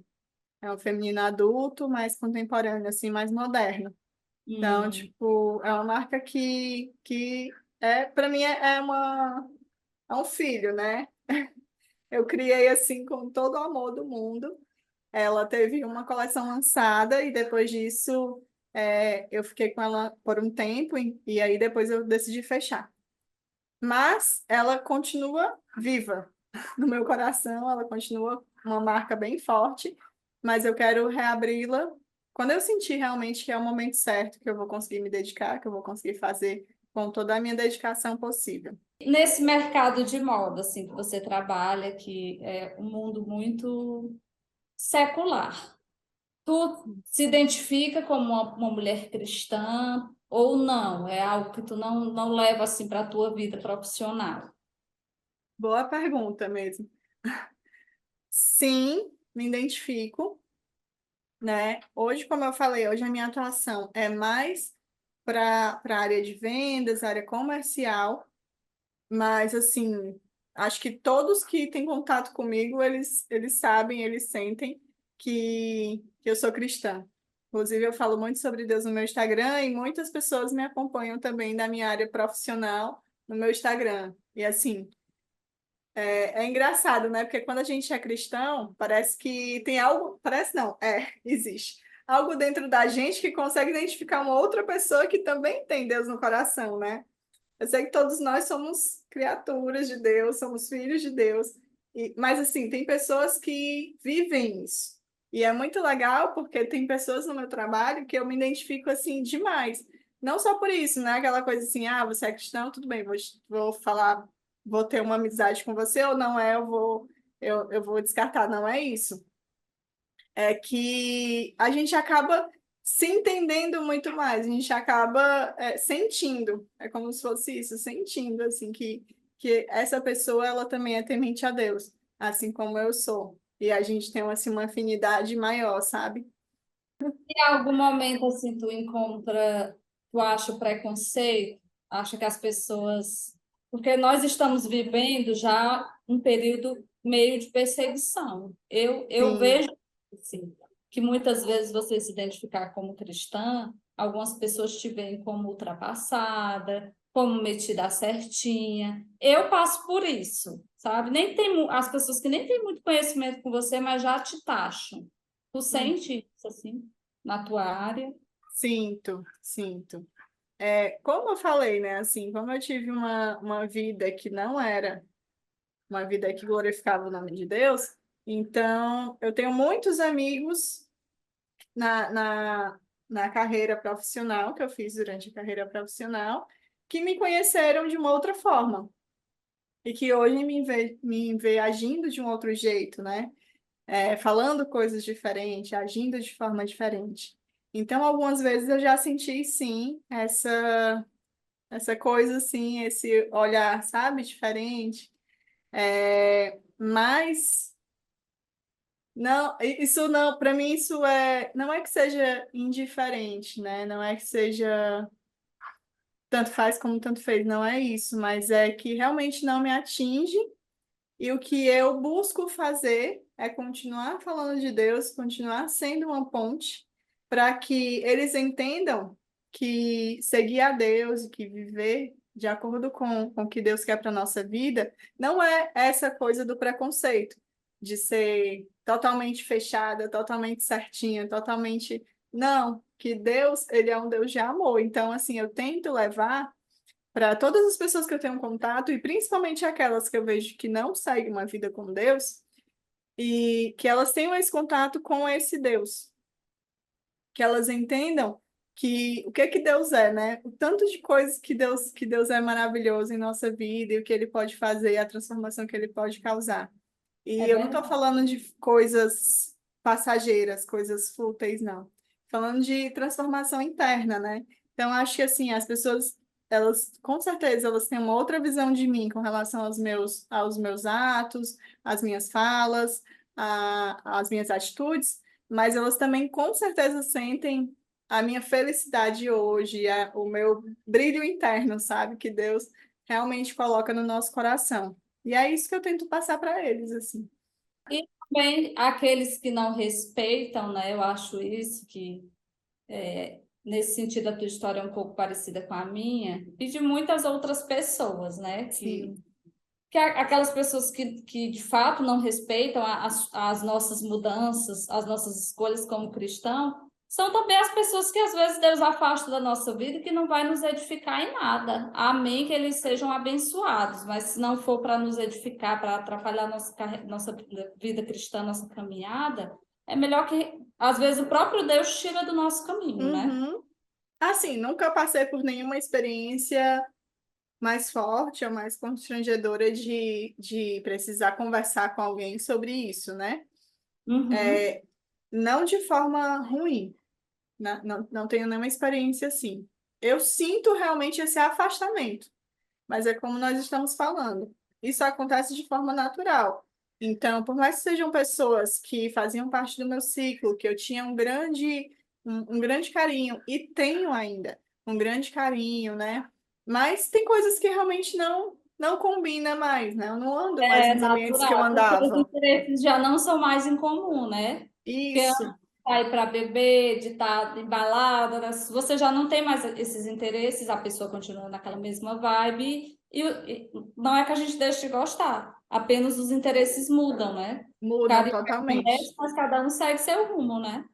É um feminino adulto, mais contemporâneo, assim, mais moderno. Então, Hum. tipo, é uma marca que para mim, é um filho, né? Eu criei assim com todo o amor do mundo. Ela teve uma coleção lançada e depois disso eu fiquei com ela por um tempo e aí depois eu decidi fechar. Mas ela continua viva no meu coração, ela continua uma marca bem forte, mas eu quero reabri-la quando eu sentir realmente que é o momento certo, que eu vou conseguir me dedicar, que eu vou conseguir fazer com toda a minha dedicação possível. Nesse mercado de moda, assim, que você trabalha, que é um mundo muito secular, tu se identifica como uma mulher cristã ou não? É algo que tu não leva assim para a tua vida profissional? Boa pergunta mesmo. Sim, me identifico, né? Hoje, como eu falei, hoje a minha atuação é mais para a área de vendas, área comercial, mas assim, acho que todos que têm contato comigo, eles sabem, eles sentem que eu sou cristã. Inclusive, eu falo muito sobre Deus no meu Instagram e muitas pessoas me acompanham também da minha área profissional no meu Instagram. E assim, é engraçado, né? Porque quando a gente é cristão, parece que tem algo. Parece não, existe. Algo dentro da gente que consegue identificar uma outra pessoa que também tem Deus no coração, né? Eu sei que todos nós somos criaturas de Deus, somos filhos de Deus, mas assim, tem pessoas que vivem isso. E é muito legal porque tem pessoas no meu trabalho que eu me identifico assim demais. Não só por isso, né? Aquela coisa assim, ah, você é cristão, tudo bem, vou falar, vou ter uma amizade com você ou não é, eu vou descartar, não é isso. É que a gente acaba se entendendo muito mais, a gente acaba sentindo, é como se fosse isso, sentindo, assim, que essa pessoa, ela também é temente a Deus, assim como eu sou. E a gente tem, assim, uma afinidade maior, sabe? Em algum momento assim tu acha o preconceito, acha que as pessoas, porque nós estamos vivendo já um período meio de perseguição. Eu Sim, vejo assim, que muitas vezes você se identificar como cristã, algumas pessoas te veem como ultrapassada, como metida à certinha. Eu passo por isso, sabe? Nem tem as pessoas que nem têm muito conhecimento com você, mas já te taxam. Tu sente isso assim? Na tua área. sinto, sinto. Como eu falei, né, assim, como eu tive uma vida que não era uma vida que glorificava o nome de Deus, então eu tenho muitos amigos na, na, na carreira profissional, que eu fiz durante a carreira profissional, que me conheceram de uma outra forma e que hoje me vê agindo de um outro jeito, né? Falando coisas diferentes, agindo de forma diferente. Então, algumas vezes eu já senti, sim, essa coisa, assim, esse olhar, sabe, diferente. Mas não, isso não, para mim isso não é que seja indiferente, né? Não é que seja tanto faz como tanto fez, não é isso, mas é que realmente não me atinge e o que eu busco fazer é continuar falando de Deus, continuar sendo uma ponte para que eles entendam que seguir a Deus e que viver de acordo com o que Deus quer para a nossa vida não é essa coisa do preconceito, de ser totalmente fechada, totalmente certinha, totalmente. Não, que Deus, ele é um Deus de amor. Então, assim, eu tento levar para todas as pessoas que eu tenho contato, e principalmente aquelas que eu vejo que não seguem uma vida com Deus, e que elas tenham esse contato com esse Deus, que elas entendam que o que que Deus é, né? O tanto de coisas que Deus é maravilhoso em nossa vida e o que ele pode fazer, a transformação que ele pode causar. É E eu não estou verdade. falando de coisas passageiras, coisas fúteis, não. Falando de transformação interna, né? Então, acho que assim, as pessoas, elas, com certeza, elas têm uma outra visão de mim com relação aos meus atos, às minhas falas, às minhas atitudes, mas elas também com certeza sentem a minha felicidade hoje, o meu brilho interno, sabe? Que Deus realmente coloca no nosso coração. E é isso que eu tento passar para eles, assim. E também aqueles que não respeitam, né? Eu acho isso que, nesse sentido, a tua história é um pouco parecida com a minha, e de muitas outras pessoas, né? Sim, Aquelas pessoas que de fato não respeitam as nossas mudanças, as nossas escolhas como cristão, são também as pessoas que às vezes Deus afasta da nossa vida e que não vai nos edificar em nada. Amém, que eles sejam abençoados, mas se não for para nos edificar, para atrapalhar nossa vida cristã, nossa caminhada, é melhor que às vezes o próprio Deus tira do nosso caminho, né? uhum. Assim, nunca passei por nenhuma experiência mais forte ou mais constrangedora de precisar conversar com alguém sobre isso, né? Uhum. É, não de forma ruim, não tenho nenhuma experiência assim. Eu sinto realmente esse afastamento. Mas é como nós estamos falando. Isso acontece de forma natural. Então, por mais que sejam pessoas que faziam parte do meu ciclo, que eu tinha um grande carinho, e tenho ainda um grande carinho, né? Mas tem coisas que realmente não combina mais, né? Eu não ando mais É nos ambientes que eu natural, porque os andava. interesses já não são mais em comum, né? Porque antes Isso, de sair para beber, de estar embalada, né? Você já não tem mais esses interesses, a pessoa continua naquela mesma vibe, e não é que a gente deixe de gostar, apenas os interesses mudam, né? mudam Cada um permanece, totalmente. mas cada um segue seu rumo, né?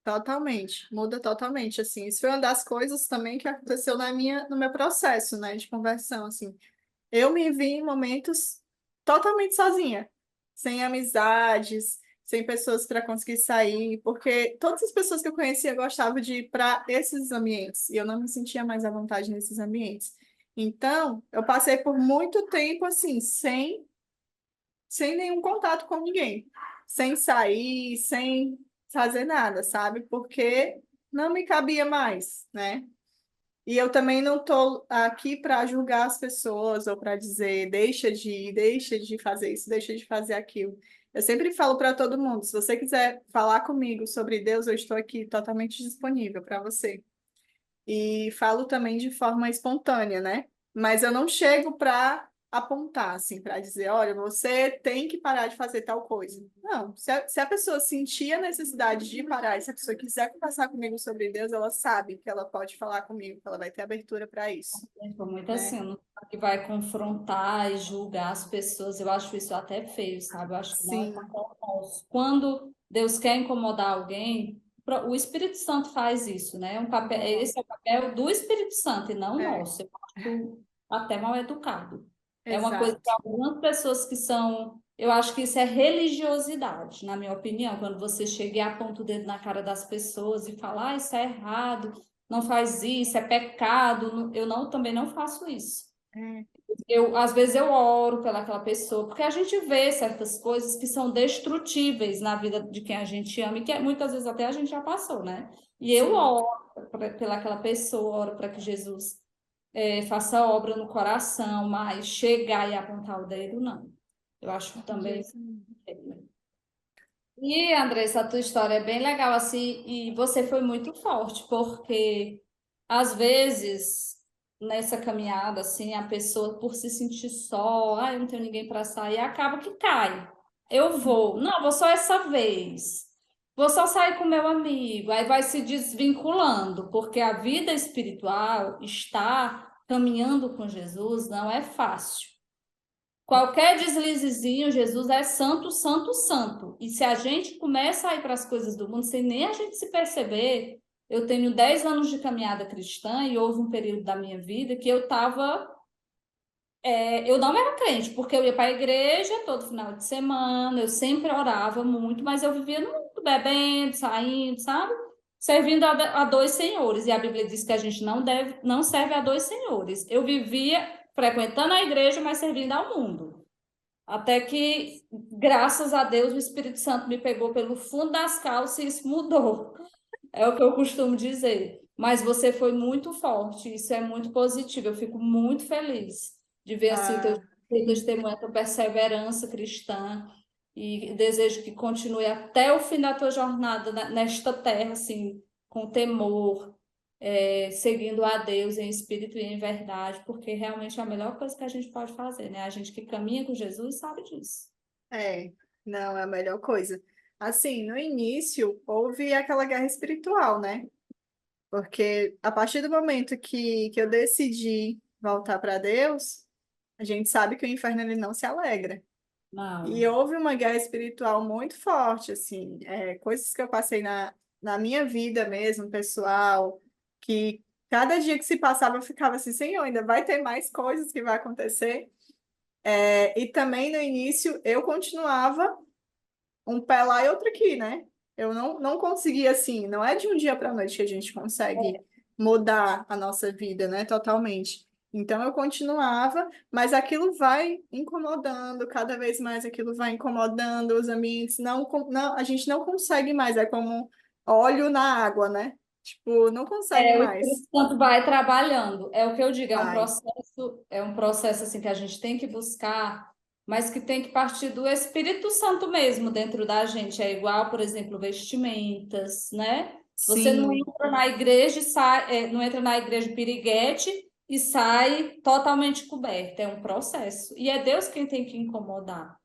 Totalmente, muda totalmente, assim. Isso foi uma das coisas também que aconteceu no meu processo, né, de conversão, assim. Eu me vi em momentos totalmente sozinha, sem amizades, sem pessoas para conseguir sair, porque todas as pessoas que eu conhecia gostavam de ir para esses ambientes, e eu não me sentia mais à vontade nesses ambientes. Então, eu passei por muito tempo, assim, sem nenhum contato com ninguém, sem sair, sem fazer nada, sabe? Porque não me cabia mais, né? E eu também não estou aqui para julgar as pessoas ou para dizer deixa de ir, deixa de fazer isso, deixa de fazer aquilo. Eu sempre falo para todo mundo, se você quiser falar comigo sobre Deus, eu estou aqui totalmente disponível para você. E falo também de forma espontânea, né? Mas eu não chego para apontar, assim, para dizer, olha, você tem que parar de fazer tal coisa. Não, se a pessoa sentir a necessidade de parar, e se a pessoa quiser conversar comigo sobre Deus, ela sabe que ela pode falar comigo, que ela vai ter abertura para isso, Foi muito né? assim, não é que vai confrontar e julgar as pessoas, eu acho isso até feio, sabe? Eu acho que não é Sim, papel nosso. Quando Deus quer incomodar alguém, o Espírito Santo faz isso, né? Esse é o papel do Espírito Santo e não é, nosso. Eu acho até mal educado. É uma coisa que exato. algumas pessoas que são. Eu acho que isso é religiosidade, na minha opinião, quando você chega e aponta o dedo na cara das pessoas e fala, ah, isso é errado, não faz isso, é pecado. Eu não, também não faço isso. É, Às vezes eu oro pelaquela pessoa, porque a gente vê certas coisas que são destrutíveis na vida de quem a gente ama e que muitas vezes até a gente já passou, né? E eu sim. oro pelaquela pessoa, oro para que Jesus faça obra no coração, mas chegar e apontar o dedo, não. Eu acho também. E, Andressa, a tua história é bem legal, assim, e você foi muito forte, porque às vezes, nessa caminhada, assim, a pessoa, por se sentir só, eu não tenho ninguém para sair, acaba que cai. Eu vou, não, vou só essa vez. Vou só sair com meu amigo. Aí vai se desvinculando, porque a vida espiritual, estar caminhando com Jesus, não é fácil. Qualquer deslizezinho, Jesus é santo, santo, santo. E se a gente começa a ir para as coisas do mundo sem nem a gente se perceber, eu tenho 10 anos de caminhada cristã e houve um período da minha vida que eu não era crente, porque eu ia para a igreja todo final de semana, eu sempre orava muito, mas eu vivia no mundo, bebendo, saindo, sabe? servindo a dois senhores. E a Bíblia diz que a gente não serve a dois senhores. Eu vivia frequentando a igreja, mas servindo ao mundo. Até que, graças a Deus, o Espírito Santo me pegou pelo fundo das calças e isso mudou. É o que eu costumo dizer. Mas você foi muito forte, isso é muito positivo. Eu fico muito feliz de ver assim, Ah, teu testemunho, a tua perseverança cristã. E desejo que continue até o fim da tua jornada nesta terra, assim, com temor, seguindo a Deus em espírito e em verdade, porque realmente é a melhor coisa que a gente pode fazer, né? A gente que caminha com Jesus sabe disso. é, não, é a melhor coisa. Assim, no início, houve aquela guerra espiritual, né? Porque a partir do momento que eu decidi voltar para Deus, a gente sabe que o inferno ele não se alegra. E Não. houve uma guerra espiritual muito forte, assim, coisas que eu passei na minha vida mesmo, pessoal, que cada dia que se passava eu ficava assim, Senhor, ainda vai ter mais coisas que vai acontecer. E também no início eu continuava um pé lá e outro aqui, né? Eu não conseguia assim, não é de um dia para a noite que a gente consegue mudar a nossa vida, né? Totalmente. Então eu continuava, mas aquilo vai incomodando, cada vez mais aquilo vai incomodando os ambientes, não, a gente não consegue mais, é como óleo na água, né? Tipo, não consegue O Espírito mais. Santo vai trabalhando. É o que eu digo, Vai. é um processo assim que a gente tem que buscar, mas que tem que partir do Espírito Santo mesmo dentro da gente. É igual, por exemplo, vestimentas, né? Você não Sim, entra na igreja e sai, não entra na igreja piriguete e sai totalmente coberta. É um processo. E é Deus quem tem que incomodar,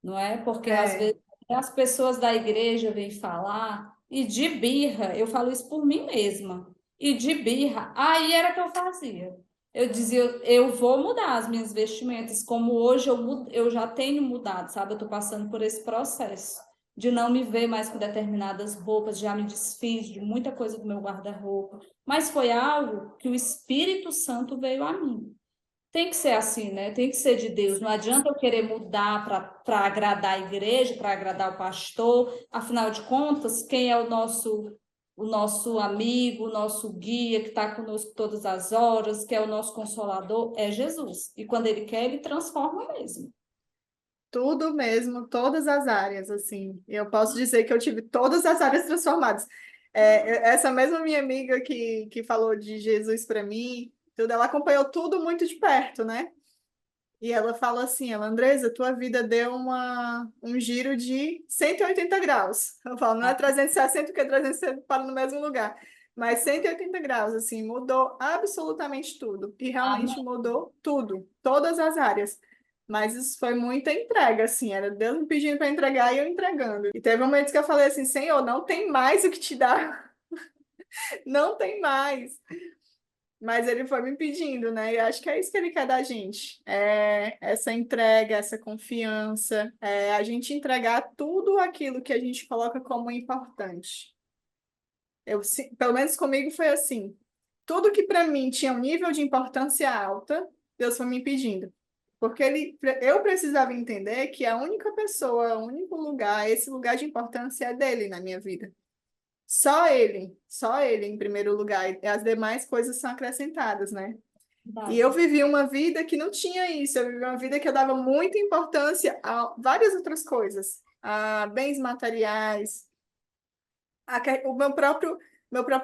não é? Porque às é. vezes as pessoas da igreja vêm falar, e de birra, eu falo isso por mim mesma, e de birra, aí era o que eu fazia. Eu dizia, eu vou mudar as minhas vestimentas, como hoje eu já tenho mudado, sabe? Eu estou passando por esse processo de não me ver mais com determinadas roupas, já me desfiz de muita coisa do meu guarda-roupa, mas foi algo que o Espírito Santo veio a mim. Tem que ser assim, né? Tem que ser de Deus. Não adianta eu querer mudar para agradar a igreja, para agradar o pastor. Afinal de contas, quem é o nosso amigo, o nosso guia que está conosco todas as horas, que é o nosso consolador, é Jesus. E quando ele quer, ele transforma mesmo. Tudo mesmo, todas as áreas, assim. Eu posso dizer que eu tive todas as áreas transformadas. Essa mesma minha amiga que falou de Jesus para mim, tudo, ela acompanhou tudo muito de perto, né? E ela fala assim, ela, Andresa, tua vida deu um giro de 180 graus. Eu falo, não é 360, porque 360 para no mesmo lugar. Mas 180 graus, assim, mudou absolutamente tudo. E realmente mudou tudo, todas as áreas. Mas isso foi muita entrega, assim, era Deus me pedindo para entregar e eu entregando. E teve momentos que eu falei assim, Senhor, não tem mais o que te dar, não tem mais. Mas ele foi me pedindo, né? E acho que é isso que ele quer da gente. É essa entrega, essa confiança, a gente entregar tudo aquilo que a gente coloca como importante. Pelo menos comigo foi assim. Tudo que para mim tinha um nível de importância alta, Deus foi me pedindo. Porque eu precisava entender que a única pessoa, o único lugar, esse lugar de importância é dele na minha vida. Só ele em primeiro lugar, e as demais coisas são acrescentadas, né? E eu Verdade. vivi uma vida que não tinha isso, eu vivi uma vida que eu dava muita importância a várias outras coisas, a bens materiais, o meu próprio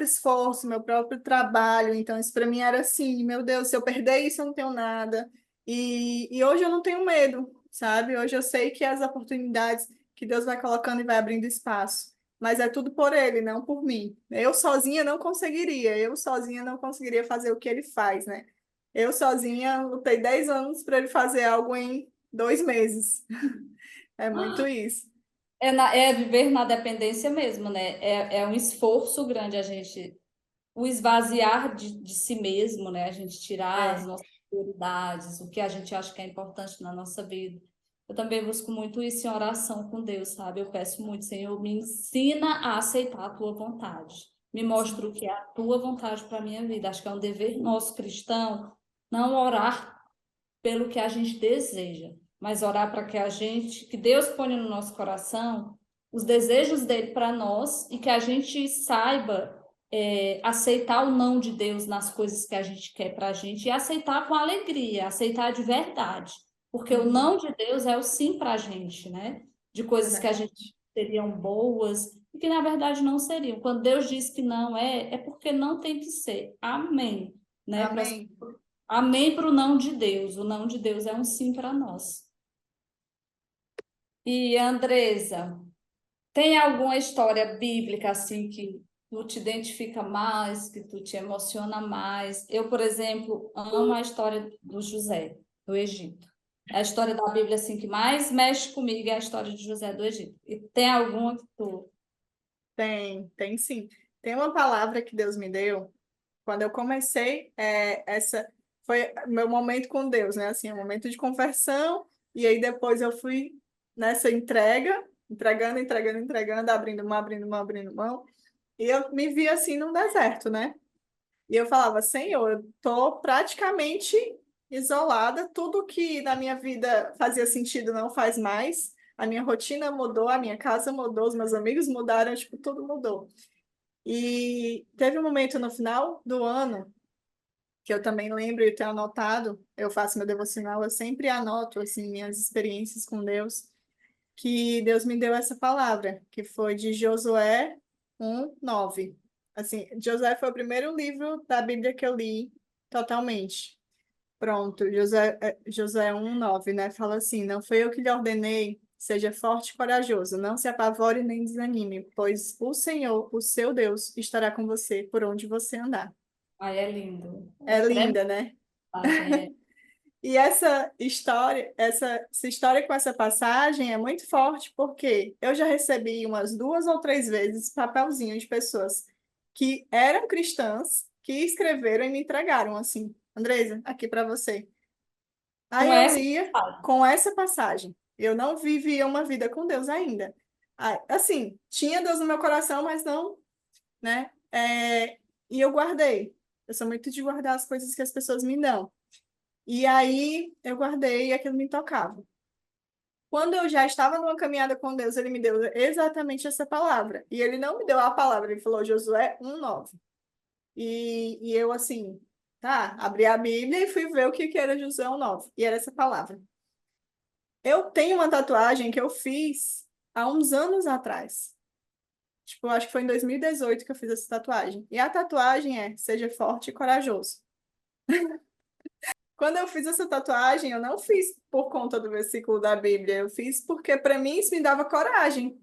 esforço, meu próprio trabalho. Então, isso para mim era assim, meu Deus, se eu perder isso, eu não tenho nada. E hoje eu não tenho medo, sabe? Hoje eu sei que as oportunidades que Deus vai colocando e vai abrindo espaço. Mas é tudo por Ele, não por mim. Eu sozinha não conseguiria fazer o que Ele faz, né? Eu sozinha lutei 10 anos para Ele fazer algo em 2 meses. É muito isso. É viver na dependência mesmo, né? É um esforço grande a gente o esvaziar de si mesmo, né? A gente tirar as É. nossas prioridades, o que a gente acha que é importante na nossa vida. Eu também busco muito isso em oração com Deus, sabe? Eu peço muito, Senhor, me ensina a aceitar a tua vontade. Me mostra o que é a tua vontade para a minha vida. Acho que é um dever nosso cristão não orar pelo que a gente deseja, mas orar para que Deus ponha no nosso coração os desejos dele para nós e que a gente saiba aceitar o não de Deus nas coisas que a gente quer para a gente e aceitar com alegria, aceitar de verdade, porque o não de Deus é o sim para a gente, né? De É coisas que a gente verdade. seriam boas e que na verdade não seriam. Quando Deus diz que não é porque não tem que ser. Amém, né? Amém. Amém para o não de Deus. O não de Deus é um sim para nós. E Andresa, tem alguma história bíblica assim que tu te identifica mais, que tu te emociona mais? Eu, por exemplo, amo a história do José, do Egito. É a história da Bíblia assim que mais mexe comigo é a história de José do Egito. E tem alguma que tu... Tem sim. Tem uma palavra que Deus me deu quando eu comecei, essa foi meu momento com Deus, né? Assim, um momento de conversão, e aí depois eu fui nessa entregando, abrindo mão, abrindo mão, e eu me vi assim num deserto, né? E eu falava, Senhor, eu tô praticamente isolada, tudo que na minha vida fazia sentido não faz mais, a minha rotina mudou, a minha casa mudou, os meus amigos mudaram, tipo, tudo mudou. E teve um momento no final do ano que eu também lembro e tenho anotado, eu faço meu devocional, eu sempre anoto assim minhas experiências com Deus, que Deus me deu essa palavra, que foi de Josué 1:9. Assim, Josué foi o primeiro livro da Bíblia que eu li totalmente. Pronto, Josué 1:9, né? Fala assim: Não foi eu que lhe ordenei, seja forte e corajoso, não se apavore nem desanime, pois o Senhor, o seu Deus, estará com você por onde você andar. Ai, é lindo. É É tremenda, linda, né? é. E essa história com essa passagem é muito forte, porque eu já recebi umas 2 ou 3 vezes papelzinho de pessoas que eram cristãs, que escreveram e me entregaram assim, Andresa, aqui para você. Aí Com eu essa lia com essa passagem. Eu não vivia uma vida com Deus ainda. Assim, tinha Deus no meu coração, mas não, né? E eu guardei. Eu sou muito de guardar as coisas que as pessoas me dão. E aí eu guardei e aquilo me tocava. Quando eu já estava numa caminhada com Deus, ele me deu exatamente essa palavra. E ele não me deu a palavra, ele falou Josué 1:9. E eu assim, tá, abri a Bíblia e fui ver o que era Josué 1:9. E era essa palavra. Eu tenho uma tatuagem que eu fiz há uns anos atrás. Tipo, eu acho que foi em 2018 que eu fiz essa tatuagem. E a tatuagem é Seja forte e corajoso. Quando eu fiz essa tatuagem, eu não fiz por conta do versículo da Bíblia, eu fiz porque para mim isso me dava coragem.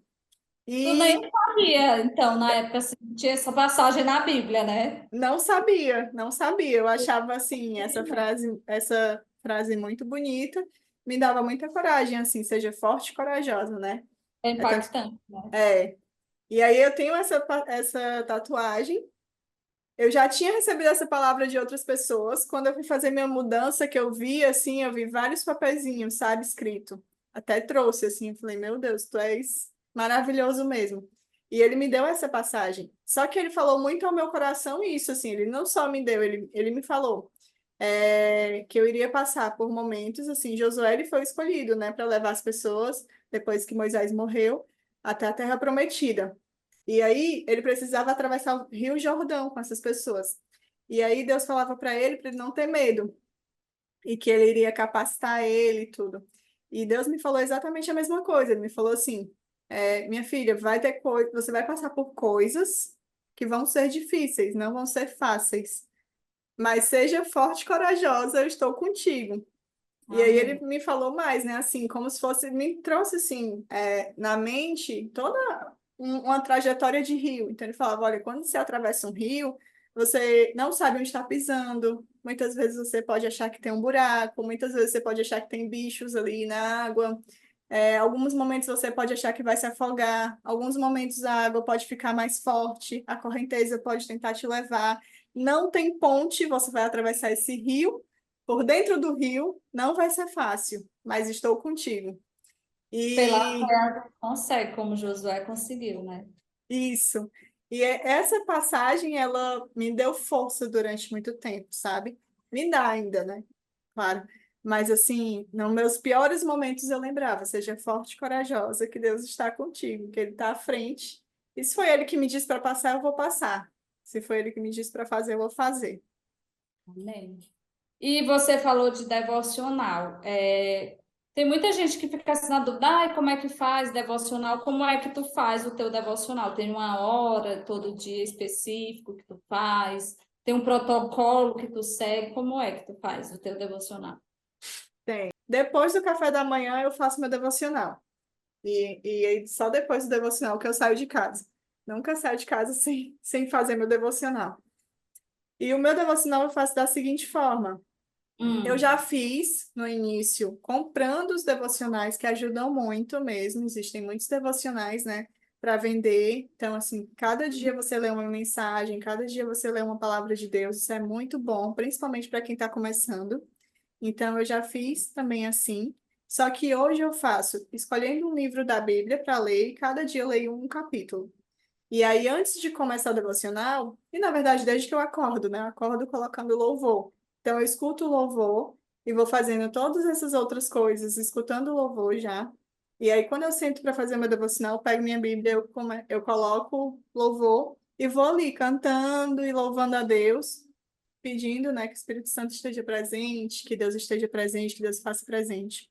Tu nem E sabia, então, na época, assim, tinha essa passagem na Bíblia, né? não sabia, não sabia. Eu achava assim, essa frase muito bonita, me dava muita coragem, assim, seja forte e corajosa, né? É É tanto, impactante, né? é. E aí eu tenho essa tatuagem. Eu já tinha recebido essa palavra de outras pessoas. Quando eu fui fazer minha mudança, que eu vi, assim, eu vi vários papezinhos, sabe, escrito. Até trouxe, assim, eu falei, meu Deus, tu és maravilhoso mesmo. E ele me deu essa passagem. Só que ele falou muito ao meu coração isso, assim, ele não só me deu, ele me falou que eu iria passar por momentos, assim, Josué ele foi o escolhido, né, para levar as pessoas, depois que Moisés morreu, até a Terra Prometida. E aí ele precisava atravessar o Rio Jordão com essas pessoas. E aí Deus falava para ele não ter medo e que ele iria capacitar ele e tudo. E Deus me falou exatamente a mesma coisa. Ele me falou assim: minha filha, você vai passar por coisas que vão ser difíceis, não vão ser fáceis. Mas seja forte e corajosa, eu estou contigo. E aí ele Amém. me falou mais, né? Assim, como se fosse, me trouxe assim, na mente toda uma trajetória de rio. Então ele falava, olha, quando você atravessa um rio, você não sabe onde está pisando. Muitas vezes você pode achar que tem um buraco, muitas vezes você pode achar que tem bichos ali na água. Alguns momentos você pode achar que vai se afogar, alguns momentos a água pode ficar mais forte, a correnteza pode tentar te levar. Não tem ponte, você vai atravessar esse rio por dentro do rio, não vai ser fácil, mas estou contigo. Pela fé E a gente consegue, como Josué conseguiu, né? isso. E essa passagem, ela me deu força durante muito tempo, sabe? Me dá ainda, né? Claro. Mas, assim, nos meus piores momentos eu lembrava, seja forte e corajosa, que Deus está contigo, que Ele está à frente. E se foi Ele que me disse para passar, eu vou passar. Se foi Ele que me disse para fazer, eu vou fazer. Amém. E você falou de devocional. Tem muita gente que fica assim na dúvida, ai, como é que faz devocional? Como é que tu faz o teu devocional? Tem uma hora todo dia específico que tu faz? Tem um protocolo que tu segue? Como é que tu faz o teu devocional? Tem. Depois do café da manhã, eu faço meu devocional. E aí, só depois do devocional que eu saio de casa. Nunca saio de casa sem fazer meu devocional. E o meu devocional eu faço da seguinte forma. Eu Hum, já fiz no início, comprando os devocionais, que ajudam muito mesmo. Existem muitos devocionais, né, para vender. Então, assim, cada dia você lê uma mensagem, cada dia você lê uma palavra de Deus. Isso é muito bom, principalmente para quem está começando. Então, eu já fiz também assim. Só que hoje eu faço escolhendo um livro da Bíblia para ler e cada dia eu leio um capítulo. E aí, antes de começar o devocional, e na verdade, desde que eu acordo, né? Eu acordo colocando louvor. Então, eu escuto o louvor e vou fazendo todas essas outras coisas, escutando o louvor já. E aí, quando eu sento para fazer meu devocional, eu pego minha Bíblia, eu coloco louvor e vou ali cantando e louvando a Deus, pedindo, né, que o Espírito Santo esteja presente, que Deus esteja presente, que Deus faça presente.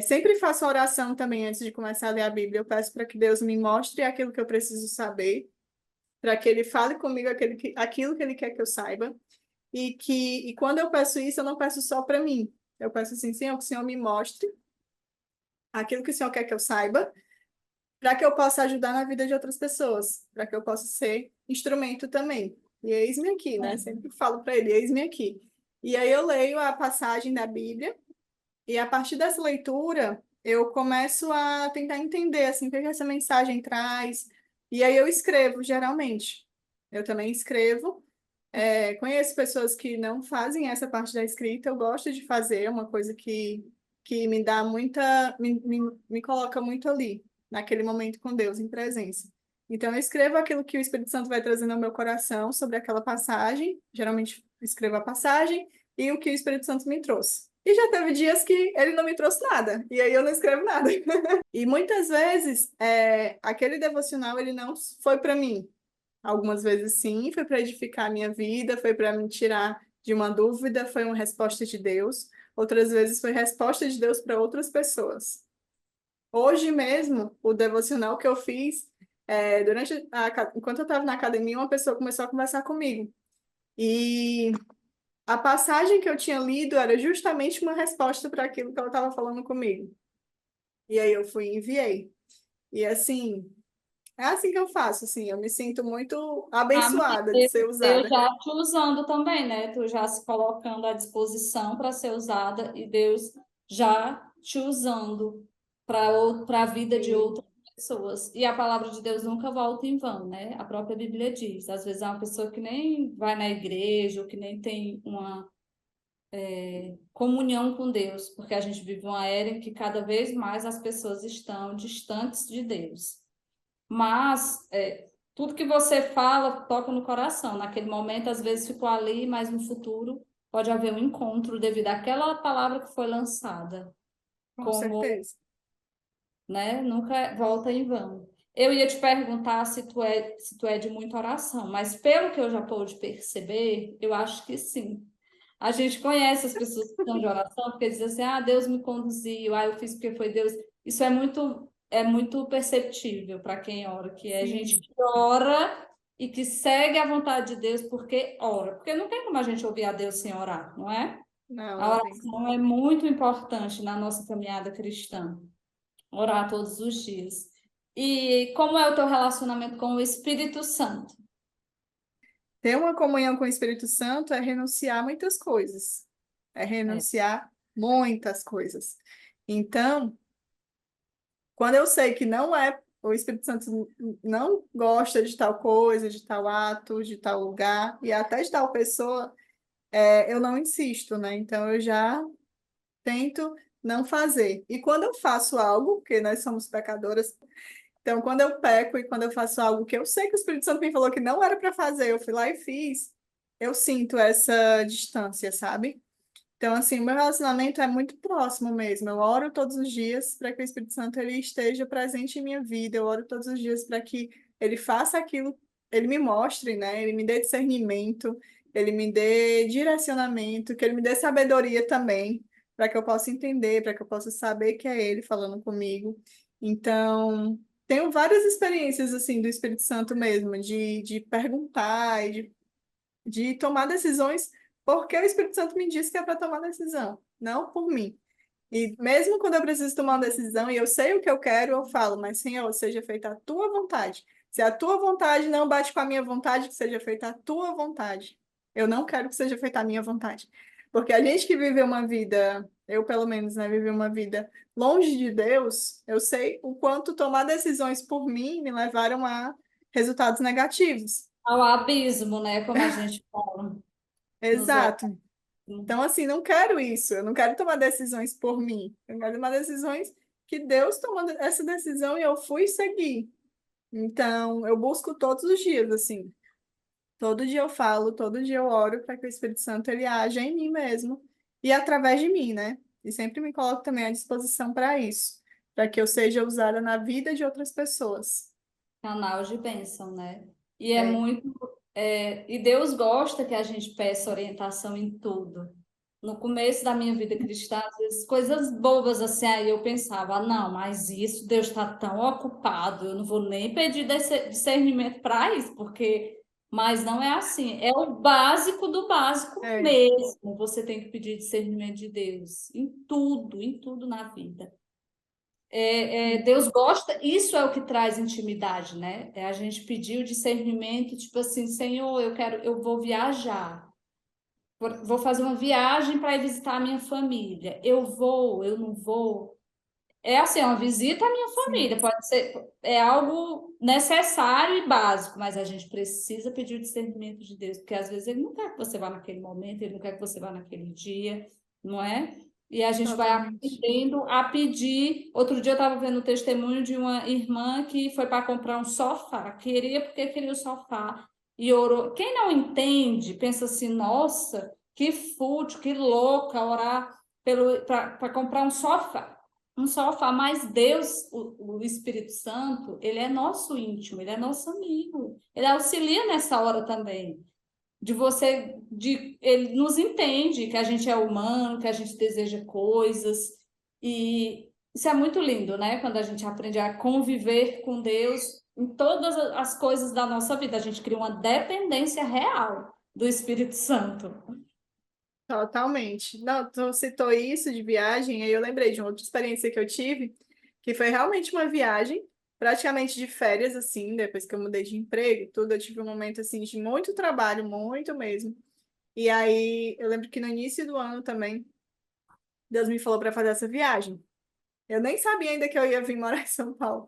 Sempre faço oração também antes de começar a ler a Bíblia. Eu peço para que Deus me mostre aquilo que eu preciso saber, para que Ele fale comigo aquilo que Ele quer que eu saiba. E quando eu peço isso, eu não peço só para mim. Eu peço assim, Senhor, que o Senhor me mostre aquilo que o Senhor quer que eu saiba, para que eu possa ajudar na vida de outras pessoas, para que eu possa ser instrumento também. E eis-me aqui, né? é. Sempre falo para Ele, eis-me aqui. E aí eu leio a passagem da Bíblia. E a partir dessa leitura, eu começo a tentar entender assim, o que essa mensagem traz. E aí eu escrevo, geralmente. Eu também escrevo. Conheço pessoas que não fazem essa parte da escrita, eu gosto de fazer, é uma coisa que me dá muita, me coloca muito ali, naquele momento com Deus, em presença. Então, eu escrevo aquilo que o Espírito Santo vai trazendo ao meu coração sobre aquela passagem, geralmente escrevo a passagem e o que o Espírito Santo me trouxe. E já teve dias que ele não me trouxe nada, e aí eu não escrevo nada. E muitas vezes, aquele devocional, ele não foi para mim, algumas vezes sim, foi para edificar a minha vida, foi para me tirar de uma dúvida, foi uma resposta de Deus. Outras vezes foi resposta de Deus para outras pessoas. Hoje mesmo, o devocional que eu fiz, enquanto eu estava na academia, uma pessoa começou a conversar comigo. E a passagem que eu tinha lido era justamente uma resposta para aquilo que ela estava falando comigo. E aí eu fui e enviei. E assim, é assim que eu faço, assim, eu me sinto muito Ah, mas abençoada de ser Deus usada. já te usando também, né? Tu já se colocando à disposição para ser usada e Deus já te usando para a vida de Sim, outras pessoas. E a palavra de Deus nunca volta em vão, né? A própria Bíblia diz. Às vezes é uma pessoa que nem vai na igreja, ou que nem tem uma comunhão com Deus, porque a gente vive uma era em que cada vez mais as pessoas estão distantes de Deus. Mas tudo que você fala toca no coração. Naquele momento, às vezes ficou ali, mas no futuro pode haver um encontro devido àquela palavra que foi lançada, com como, certeza. né, nunca volta em vão. Eu ia te perguntar se tu é de muita oração, mas pelo que eu já pude perceber, eu acho que sim. A gente conhece as pessoas que são de oração, porque dizem assim, ah, Deus me conduziu, ah, eu fiz porque foi Deus. Isso é muito perceptível para quem ora, que é gente Sim, que ora e que segue a vontade de Deus porque ora. Porque não tem como a gente ouvir a Deus sem orar, não é? não, A não tem oração como. é muito importante na nossa caminhada cristã. Orar todos os dias. E como é o teu relacionamento com o Espírito Santo? Ter uma comunhão com o Espírito Santo é renunciar a muitas coisas. É É. renunciar muitas coisas. Então, quando eu sei que não é, o Espírito Santo não gosta de tal coisa, de tal ato, de tal lugar, e até de tal pessoa, eu não insisto, né? Então, eu já tento não fazer. E quando eu faço algo, porque nós somos pecadoras, então quando eu peco e quando eu faço algo que eu sei que o Espírito Santo me falou que não era para fazer, eu fui lá e fiz, eu sinto essa distância, sabe? Então, assim, o meu relacionamento é muito próximo mesmo. Eu oro todos os dias para que o Espírito Santo ele esteja presente em minha vida. Eu oro todos os dias para que ele faça aquilo, ele me mostre, né? Ele me dê discernimento, ele me dê direcionamento, que ele me dê sabedoria também, para que eu possa entender, para que eu possa saber que é ele falando comigo. Então, tenho várias experiências, assim, do Espírito Santo mesmo, de perguntar e de tomar decisões, porque o Espírito Santo me disse que é para tomar decisão, não por mim. E mesmo quando eu preciso tomar uma decisão e eu sei o que eu quero, eu falo, mas Senhor, seja feita a tua vontade. Se a tua vontade não bate com a minha vontade, que seja feita a tua vontade. Eu não quero que seja feita a minha vontade. Porque a gente que vive uma vida, eu pelo menos, né, vivi uma vida longe de Deus, eu sei o quanto tomar decisões por mim me levaram a resultados negativos. Ao abismo, né? Como a gente fala, nos leva. Exato. Então, assim, não quero isso. Eu não quero tomar decisões por mim. Eu quero tomar decisões que Deus tomou essa decisão e eu fui seguir. Então, eu busco todos os dias, assim. Todo dia eu falo, todo dia eu oro para que o Espírito Santo ele haja em mim mesmo e através de mim, né? E sempre me coloco também à disposição para isso, para que eu seja usada na vida de outras pessoas. Canal de bênção, né? E é É, muito. E Deus gosta que a gente peça orientação em tudo. No começo da minha vida cristã, às vezes coisas bobas assim, aí eu pensava, não, mas isso Deus está tão ocupado, eu não vou nem pedir discernimento para isso, porque. Mas não é assim, é o básico do básico é, mesmo. Você tem que pedir discernimento de Deus em tudo na vida. Deus gosta, isso é o que traz intimidade, né? É a gente pedir o discernimento, tipo assim, Senhor, eu vou viajar, vou fazer uma viagem para ir visitar a minha família. Eu não vou. É assim, é uma visita à minha sim, família, pode ser, é algo necessário e básico, mas a gente precisa pedir o discernimento de Deus, porque às vezes Ele não quer que você vá naquele momento, Ele não quer que você vá naquele dia, não é? E a gente vai totalmente. aprendendo a pedir. Outro dia eu estava vendo o testemunho de uma irmã que foi para comprar um sofá, queria porque queria o sofá, e orou. Quem não entende, pensa assim, nossa, que fútil, que louca orar para comprar um sofá, mas Deus, o Espírito Santo, ele é nosso íntimo, ele é nosso amigo. Ele auxilia nessa hora também. Ele nos entende que a gente é humano, que a gente deseja coisas. E isso é muito lindo, né? Quando a gente aprende a conviver com Deus em todas as coisas da nossa vida, a gente cria uma dependência real do Espírito Santo. Totalmente. Não, tu citou isso de viagem, aí eu lembrei de uma outra experiência que eu tive, que foi realmente uma viagem, praticamente de férias, assim, depois que eu mudei de emprego e tudo, eu tive um momento, assim, de muito trabalho, muito mesmo. E aí, eu lembro que no início do ano também, Deus me falou para fazer essa viagem. Eu nem sabia ainda que eu ia vir morar em São Paulo.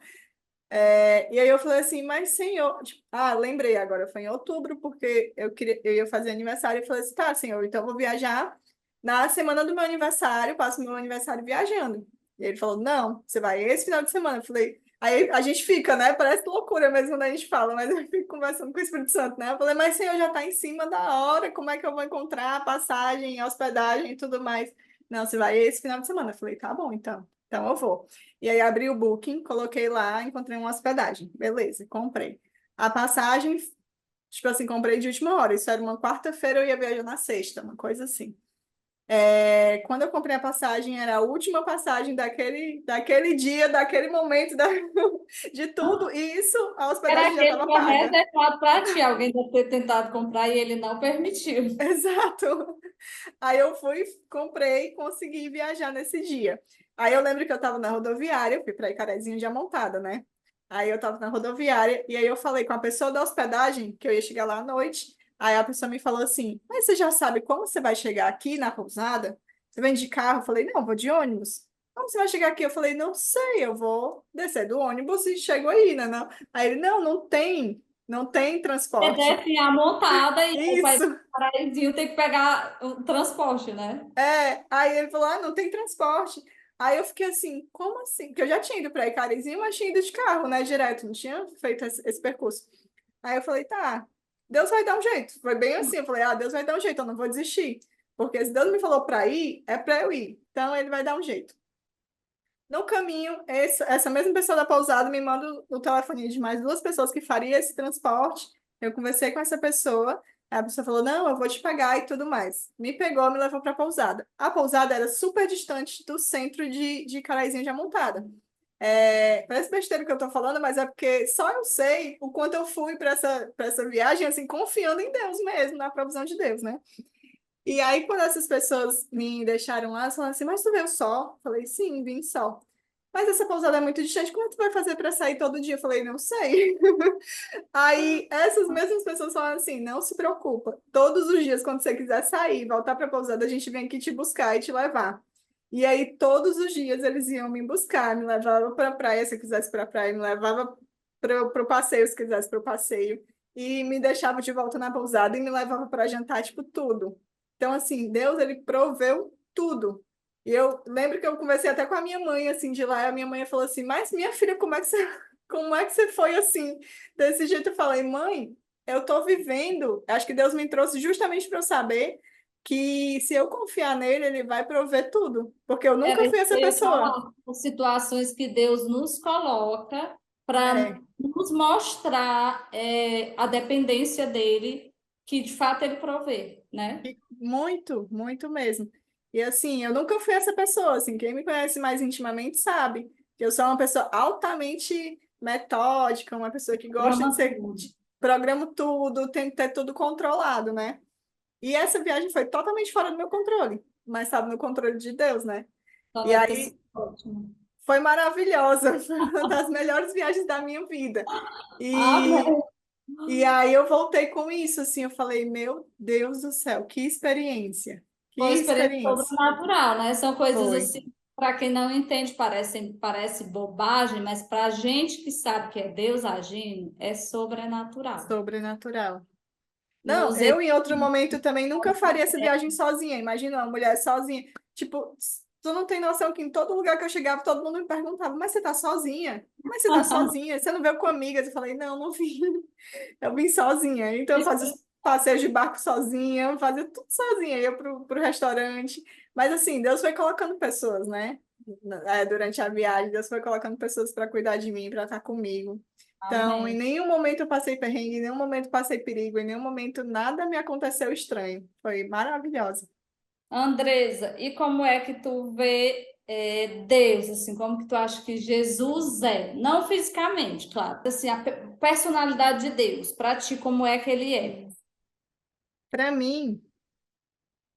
E aí eu falei assim, mas senhor, tipo, lembrei agora, foi em outubro, porque eu ia fazer aniversário, e falei assim, tá, senhor, então eu vou viajar na semana do meu aniversário, passo meu aniversário viajando. E ele falou, não, você vai esse final de semana. Eu falei, aí a gente fica, né? Parece loucura mesmo quando a gente fala, mas eu fico conversando com o Espírito Santo, né? Eu falei, mas senhor, já tá em cima da hora, como é que eu vou encontrar a passagem, a hospedagem e tudo mais? Não, você vai esse final de semana. Eu falei, tá bom, então eu vou. E aí abri o Booking, coloquei lá, encontrei uma hospedagem. Beleza, comprei. A passagem, tipo assim, comprei de última hora. Isso era uma quarta-feira, eu ia viajar na sexta, uma coisa assim. Quando eu comprei a passagem, era a última passagem daquele dia, daquele momento, de tudo. E isso, a Era hospedagem já aquele estava que é paga. reservado para ti. Alguém deve ter tentado comprar e ele não permitiu. Exato. Aí eu fui, comprei, consegui viajar nesse dia. Aí eu lembro que eu estava na rodoviária, eu fui para Icarezinho já montada, né? Aí eu estava na rodoviária e aí eu falei com a pessoa da hospedagem que eu ia chegar lá à noite. Aí a pessoa me falou assim: Mas você já sabe como você vai chegar aqui na pousada? Você vem de carro? Eu falei: Não, vou de ônibus. Como você vai chegar aqui? Eu falei: Não sei, eu vou descer do ônibus e chego aí, né? Não? Aí ele: Não, não tem Você transporte. desce a montada e aí vai Isso. para Paraíso tem que pegar o transporte, né? Aí ele falou, não tem transporte. Aí eu fiquei assim, como assim? Porque eu já tinha ido para Icarezinho, mas tinha ido de carro, né, direto, não tinha feito esse percurso. Aí eu falei, tá, Deus vai dar um jeito. Foi bem assim, eu falei, Deus vai dar um jeito, eu não vou desistir. Porque se Deus me falou para ir, é para eu ir. Então, ele vai dar um jeito. No caminho, essa mesma pessoa da pousada me manda o telefone de mais duas pessoas que fariam esse transporte. Eu conversei com essa pessoa, a pessoa falou: Não, eu vou te pagar e tudo mais. Me pegou, me levou para a pousada. A pousada era super distante do centro de Caraizinho de Amontada. Parece besteira que eu tô falando, mas é porque só eu sei o quanto eu fui para essa viagem, assim, confiando em Deus mesmo, na provisão de Deus, né? E aí, quando essas pessoas me deixaram lá, elas falaram assim, mas tu veio só? Falei, sim, vim só. Mas essa pousada é muito distante, como é que tu vai fazer para sair todo dia? Eu falei, não sei. Aí, essas mesmas pessoas falaram assim, não se preocupa. Todos os dias, quando você quiser sair, voltar para a pousada, a gente vem aqui te buscar e te levar. E aí, todos os dias, eles iam me buscar, me levavam para a praia, se eu quisesse para a praia, me levava para o passeio, se quisesse para o passeio. E me deixava de volta na pousada e me levava para jantar, tipo, tudo. Então, assim, Deus, ele proveu tudo. E eu lembro que eu conversei até com a minha mãe, assim, de lá, e a minha mãe falou assim, mas minha filha, como é que você foi assim, desse jeito? Eu falei, mãe, eu tô vivendo, acho que Deus me trouxe justamente para eu saber que se eu confiar nele, ele vai prover tudo, porque eu nunca Era isso fui que essa eu ia pessoa. falar. As situações que Deus nos coloca para É, nos mostrar a dependência dele, que de fato ele provê, né? e muito, muito mesmo. E assim, eu nunca fui essa pessoa, assim, quem me conhece mais intimamente sabe que eu sou uma pessoa altamente metódica, uma pessoa que gosta de Programa ser, tudo. programo tudo, tem que ter tudo controlado, né? E essa viagem foi totalmente fora do meu controle, mas estava no controle de Deus, né? Então E deve ter sido aí ótimo. foi maravilhosa, foi uma das melhores viagens da minha vida. E Amém. E aí eu voltei com isso, assim, eu falei, meu Deus do céu, que experiência, que Foi uma experiência experiência. sobrenatural, né? São coisas Foi assim, para quem não entende, parece bobagem, mas para a gente que sabe que é Deus agindo, é sobrenatural. sobrenatural. Não, Nos eu em outro momento também nunca faria essa viagem sozinha. Imagina uma mulher sozinha. Tipo, tu não tem noção que em todo lugar que eu chegava, todo mundo me perguntava, mas você tá sozinha? Mas você tá sozinha? Você não veio com amigas? Eu falei, não, não vim. Eu vim sozinha. Então eu fazia os passeios de barco sozinha, eu fazia tudo sozinha. Eu ia pro restaurante. Mas assim, Deus foi colocando pessoas, né? Durante a viagem, Deus foi colocando pessoas para cuidar de mim, para estar comigo. Então, em Amém. nenhum momento eu passei perrengue, em nenhum momento passei perigo, em nenhum momento nada me aconteceu estranho. Foi maravilhosa. Andresa, e como é que tu vê Deus, assim, como que tu acha que Jesus é? Não fisicamente, claro, assim, a personalidade de Deus, para ti, como é que ele é? Para mim,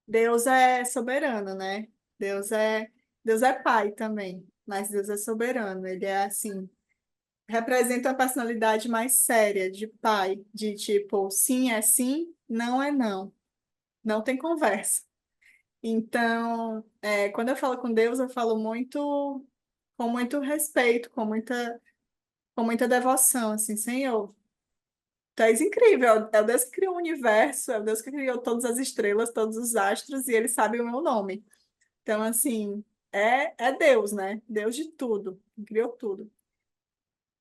Deus é soberano, né? Deus é, Deus é pai também, mas Deus é soberano. Ele é assim, representa uma personalidade mais séria de pai, de tipo, sim é sim, não é não. Não tem conversa. Então, quando eu falo com Deus, eu falo muito com muito respeito, com muita devoção, assim, Senhor, tu és incrível, é o Deus que criou o universo, é o Deus que criou todas as estrelas, todos os astros, e ele sabe o meu nome. Então, assim, é Deus, né? Deus de tudo, criou tudo.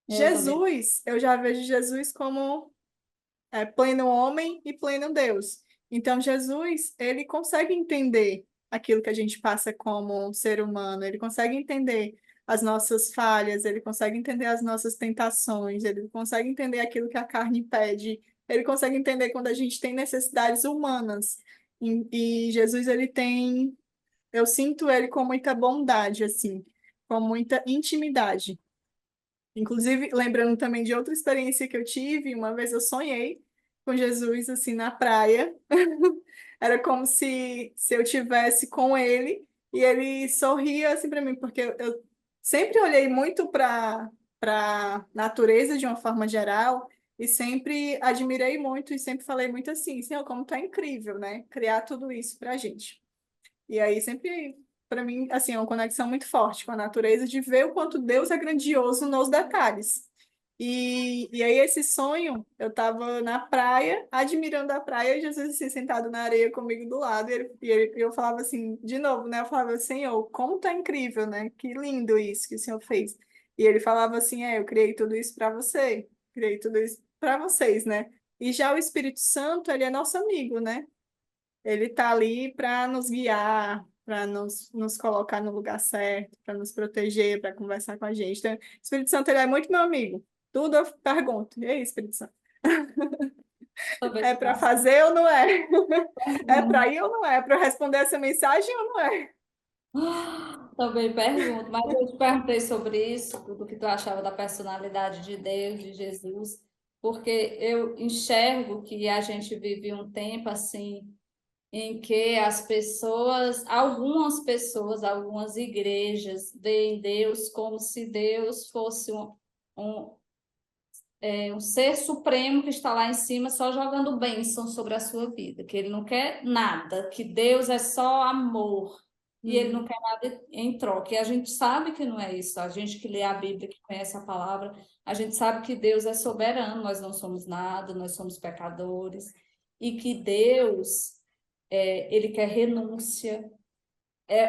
Eu também. Jesus, eu já vejo Jesus como pleno homem e pleno Deus. Então, Jesus, ele consegue entender aquilo que a gente passa como um ser humano, ele consegue entender as nossas falhas, ele consegue entender as nossas tentações, ele consegue entender aquilo que a carne pede, ele consegue entender quando a gente tem necessidades humanas. E Jesus, ele tem, eu sinto ele com muita bondade, assim, com muita intimidade. Inclusive, lembrando também de outra experiência que eu tive, uma vez eu sonhei com Jesus assim na praia. Era como se eu tivesse com ele e ele sorria assim para mim, porque eu sempre olhei muito para natureza de uma forma geral e sempre admirei muito e sempre falei muito assim, Senhor, como tu é incrível, né? Criar tudo isso para a gente. E aí sempre, para mim, assim, é uma conexão muito forte com a natureza, de ver o quanto Deus é grandioso nos detalhes. E aí esse sonho, eu estava na praia, admirando a praia, e Jesus assim, sentado na areia comigo do lado, e eu falava assim, de novo, né? Eu falava, Senhor, como tá incrível, né? Que lindo isso que o Senhor fez. E ele falava assim, eu criei tudo isso para você, criei tudo isso para vocês, né? E já o Espírito Santo, ele é nosso amigo, né? Ele está ali para nos guiar, para nos colocar no lugar certo, para nos proteger, para conversar com a gente. Então, o Espírito Santo ele é muito meu amigo. Tudo eu pergunto. E aí, Espírito Santo? Talvez É eu para faça fazer ou não é? É pergunta. para ir ou não é? É para eu responder essa mensagem ou não é? Também pergunto, mas eu te perguntei sobre isso, do que tu achava da personalidade de Deus, de Jesus, porque eu enxergo que a gente vive um tempo assim em que as pessoas, algumas igrejas veem Deus como se Deus fosse um, um ser supremo que está lá em cima só jogando bênção sobre a sua vida, que ele não quer nada, que Deus é só amor e ele não Uhum. quer nada em troca. E a gente sabe que não é isso. A gente que lê a Bíblia, que conhece a palavra, a gente sabe que Deus é soberano, nós não somos nada, nós somos pecadores e que Deus ele quer renúncia.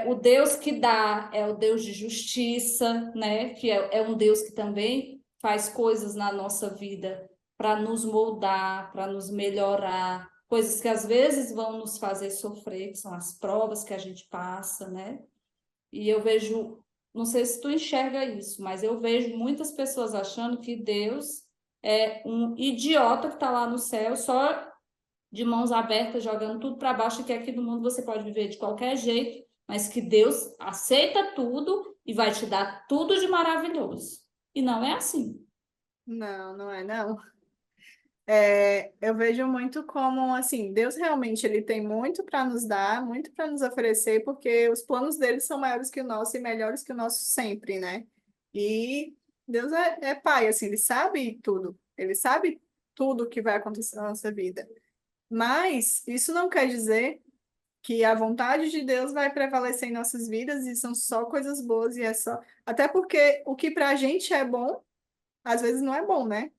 O Deus que dá é o Deus de justiça, né? Que é um Deus que também faz coisas na nossa vida para nos moldar, para nos melhorar, coisas que às vezes vão nos fazer sofrer, que são as provas que a gente passa, né? E eu vejo, não sei se tu enxerga isso, mas eu vejo muitas pessoas achando que Deus é um idiota que está lá no céu, só de mãos abertas, jogando tudo para baixo, que aqui no mundo você pode viver de qualquer jeito, mas que Deus aceita tudo e vai te dar tudo de maravilhoso. E não é assim. Não, não é, não. Eu vejo muito como, assim, Deus realmente ele tem muito para nos dar, muito para nos oferecer, porque os planos dele são maiores que o nosso e melhores que o nosso sempre, né? E Deus é pai, assim, ele sabe tudo que vai acontecer na nossa vida. Mas isso não quer dizer que a vontade de Deus vai prevalecer em nossas vidas e são só coisas boas e é só. Até porque o que para a gente é bom, às vezes não é bom, né?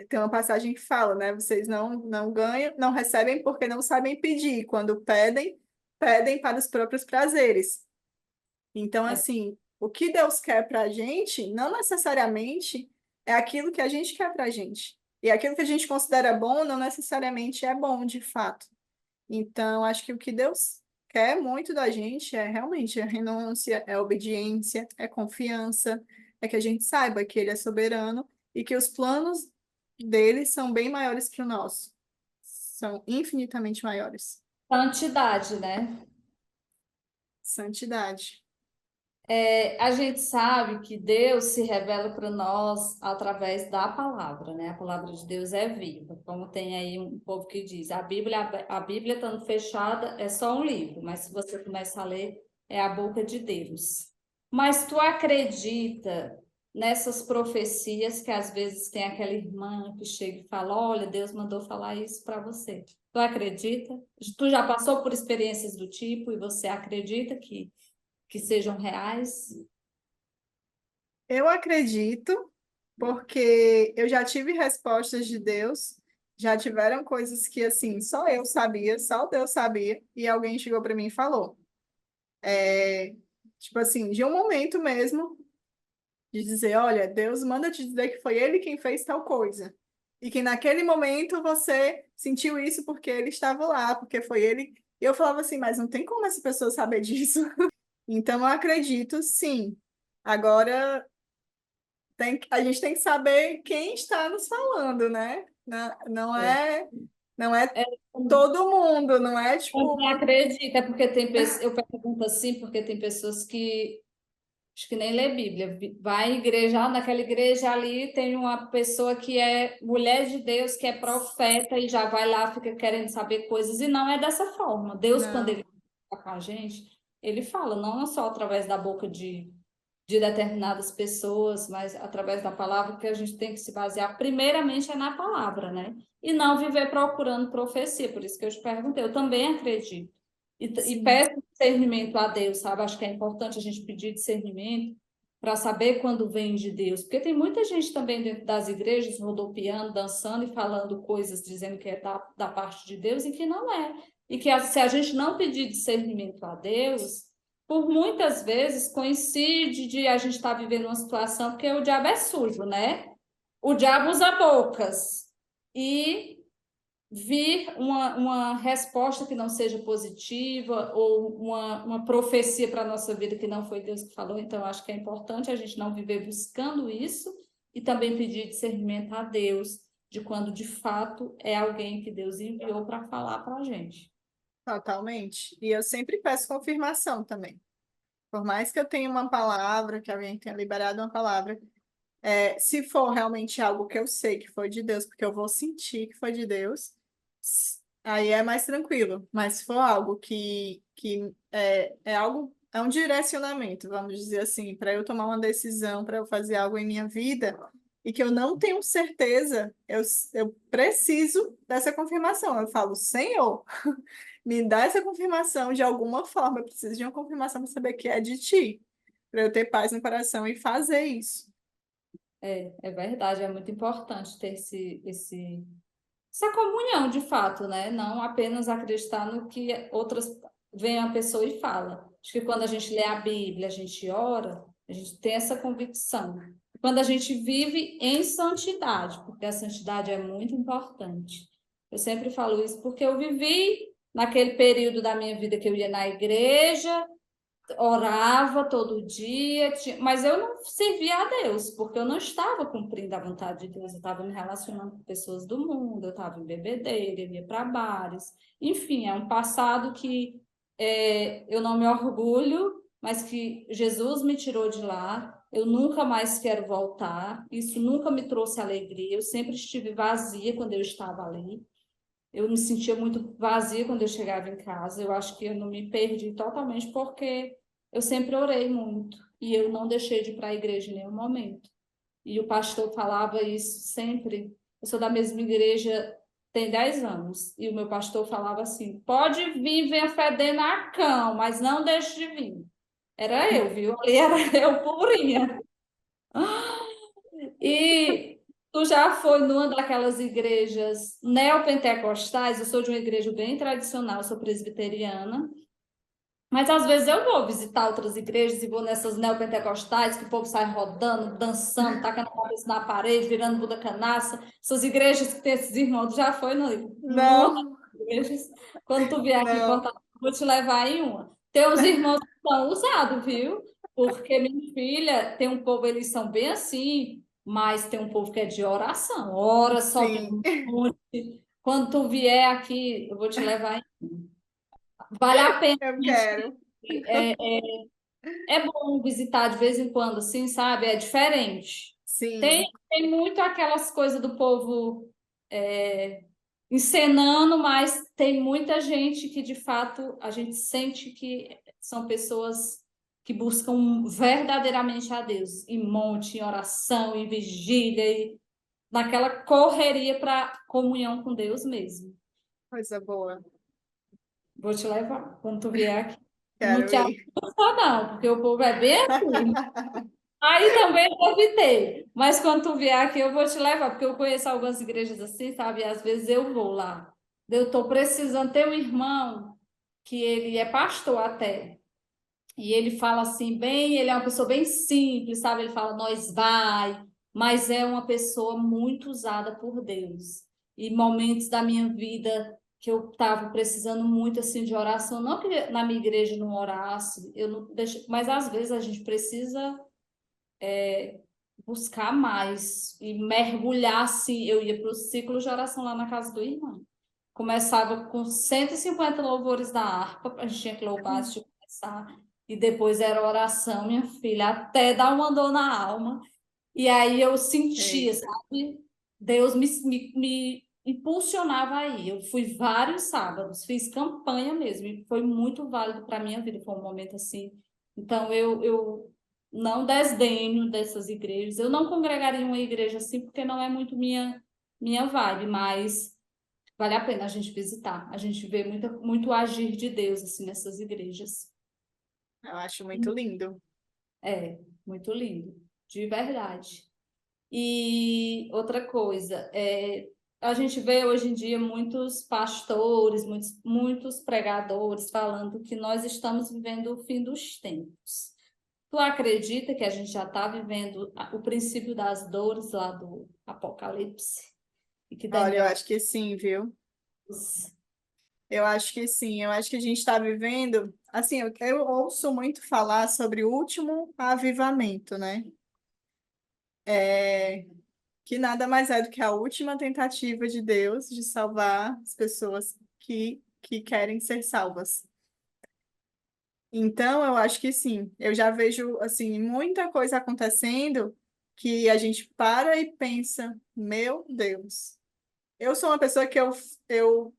Tem uma passagem que fala, né? Vocês não ganham, não recebem porque não sabem pedir. Quando pedem, pedem para os próprios prazeres. Então, É, assim, o que Deus quer para a gente, não necessariamente é aquilo que a gente quer para a gente. E aquilo que a gente considera bom, não necessariamente é bom, de fato. Então, acho que o que Deus quer muito da gente é realmente a renúncia, é obediência, é confiança, é que a gente saiba que Ele é soberano e que os planos dele são bem maiores que o nosso. São infinitamente maiores. santidade, né? Santidade. A gente sabe que Deus se revela para nós através da palavra, né? A palavra de Deus é viva, como tem aí um povo que diz, a Bíblia estando fechada é só um livro, mas se você começa a ler, é a boca de Deus. Mas tu acredita nessas profecias que às vezes tem aquela irmã que chega e fala, olha, Deus mandou falar isso para você. Tu acredita? Tu já passou por experiências do tipo e você acredita que sejam reais? Eu acredito, porque eu já tive respostas de Deus, já tiveram coisas que, assim, só eu sabia, só Deus sabia, e alguém chegou para mim e falou. É, tipo assim, de um momento mesmo, de dizer, olha, Deus manda te dizer que foi Ele quem fez tal coisa. E que naquele momento você sentiu isso porque Ele estava lá, porque foi Ele. E eu falava assim, mas não tem como essa pessoa saber disso. Então eu acredito, sim. Agora, a gente tem que saber quem está nos falando, né? Não é É, todo mundo, não é tipo eu uma. acredito, é porque tem pessoas, eu pergunto assim, porque tem pessoas que acho que nem lê Bíblia, vai em igreja, naquela igreja ali tem uma pessoa que é mulher de Deus, que é profeta e já vai lá, fica querendo saber coisas, e não é dessa forma. Deus, quando Não, ele fala com a gente, ele fala, não só através da boca de determinadas pessoas, mas através da palavra que a gente tem que se basear, primeiramente é na palavra, né? E não viver procurando profecia, por isso que eu te perguntei, eu também acredito. E sim. peço discernimento a Deus, sabe? Acho que é importante a gente pedir discernimento para saber quando vem de Deus, porque tem muita gente também dentro das igrejas rodopiando, dançando e falando coisas, dizendo que é da parte de Deus e que não é. E que se a gente não pedir discernimento a Deus, por muitas vezes coincide de a gente estar vivendo uma situação, porque o diabo é sujo, né? O diabo usa bocas. E vir uma resposta que não seja positiva ou uma profecia para a nossa vida que não foi Deus que falou. Então, acho que é importante a gente não viver buscando isso e também pedir discernimento a Deus de quando de fato é alguém que Deus enviou para falar para a gente. Totalmente. E eu sempre peço confirmação também. Por mais que eu tenha uma palavra, que alguém tenha liberado uma palavra, se for realmente algo que eu sei que foi de Deus, porque eu vou sentir que foi de Deus, aí é mais tranquilo. Mas se for algo que é algo, é um direcionamento, vamos dizer assim, para eu tomar uma decisão, para eu fazer algo em minha vida, e que eu não tenho certeza, eu preciso dessa confirmação. Eu falo, Senhor, me dá essa confirmação de alguma forma, eu preciso de uma confirmação para saber que é de ti, para eu ter paz no coração e fazer isso. É verdade, é muito importante ter essa comunhão de fato, né? Não apenas acreditar no que outras vem a pessoa e fala. Acho que quando a gente lê a Bíblia, a gente ora, a gente tem essa convicção. Quando a gente vive em santidade, porque a santidade é muito importante. Eu sempre falo isso porque eu vivi naquele período da minha vida que eu ia na igreja, orava todo dia, mas eu não servia a Deus, porque eu não estava cumprindo a vontade de Deus, eu estava me relacionando com pessoas do mundo, eu estava em bebedeira, eu ia para bares, enfim, é um passado que eu não me orgulho, mas que Jesus me tirou de lá, eu nunca mais quero voltar, isso nunca me trouxe alegria, eu sempre estive vazia quando eu estava ali, eu me sentia muito vazia quando eu chegava em casa. Eu acho que eu não me perdi totalmente porque eu sempre orei muito e eu não deixei de ir para a igreja em nenhum momento. E o pastor falava isso sempre. Eu sou da mesma igreja tem 10 anos e o meu pastor falava assim: pode vir, venha fedendo a cão, mas não deixe de vir. Era eu, viu? Ali era eu purinha. E tu já foi numa daquelas igrejas neopentecostais? Eu sou de uma igreja bem tradicional, sou presbiteriana. Mas às vezes eu vou visitar outras igrejas e vou nessas neopentecostais que o povo sai rodando, dançando, tacando a cabeça na parede, virando Buda canaça. Essas igrejas que tem esses irmãos, tu já foi numa Não, dessas igrejas? Quando tu vier aqui em não, Fortaleza, eu vou te levar em uma. Tem uns irmãos que são usados, viu? Porque minha filha tem um povo, eles são bem assim, mas tem um povo que é de oração. Ora, sobe sim, um monte. Quando tu vier aqui, eu vou te levar em... Vale a pena, eu gente. quero. É, é bom visitar de vez em quando, assim, sabe? É diferente. Tem, Sim, tem muito aquelas coisas do povo encenando, mas tem muita gente que, de fato, a gente sente que são pessoas que buscam verdadeiramente a Deus, em monte, em oração, em vigília, e naquela correria para comunhão com Deus mesmo. coisa boa. Vou te levar quando tu vier aqui. Não Quero te ir. assusta, não, porque o povo é bem assim. Aí também deve ter, mas quando tu vier aqui eu vou te levar, porque eu conheço algumas igrejas assim, sabe? E às vezes eu vou lá. Eu estou precisando ter um irmão que ele é pastor até. E ele fala assim, bem, ele é uma pessoa bem simples, sabe? Ele fala, nós vai, mas é uma pessoa muito usada por Deus. E momentos da minha vida que eu estava precisando muito assim de oração, não que na minha igreja não orasse, eu não deixo, mas às vezes a gente precisa buscar mais e mergulhar assim. Eu ia para o ciclo de oração lá na casa do irmão. Começava com 150 louvores da harpa, a gente tinha que louvar antes de começar, e depois era oração, minha filha, até dar uma dor na alma. E aí eu sentia, Eita, sabe? Deus me impulsionava aí. Eu fui vários sábados, fiz campanha mesmo, e foi muito válido para a minha vida, foi um momento assim. Então eu não desdenho dessas igrejas. Eu não congregaria em uma igreja assim, porque não é muito minha vibe, mas vale a pena a gente visitar. A gente vê muito agir de Deus assim nessas igrejas. eu acho muito lindo. É, muito lindo, de verdade. E outra coisa, a gente vê hoje em dia muitos pastores, muitos pregadores falando que nós estamos vivendo o fim dos tempos. Tu acredita que a gente já está vivendo o princípio das dores lá do Apocalipse? E que Olha, eu Daniel acho que sim, viu? Eu acho que sim, eu acho que a gente está vivendo, assim, eu ouço muito falar sobre o último avivamento, né? É, que nada mais é do que a última tentativa de Deus de salvar as pessoas que querem ser salvas. Então, eu acho que sim, eu já vejo, assim, muita coisa acontecendo que a gente para e pensa, meu Deus. Eu sou uma pessoa que eu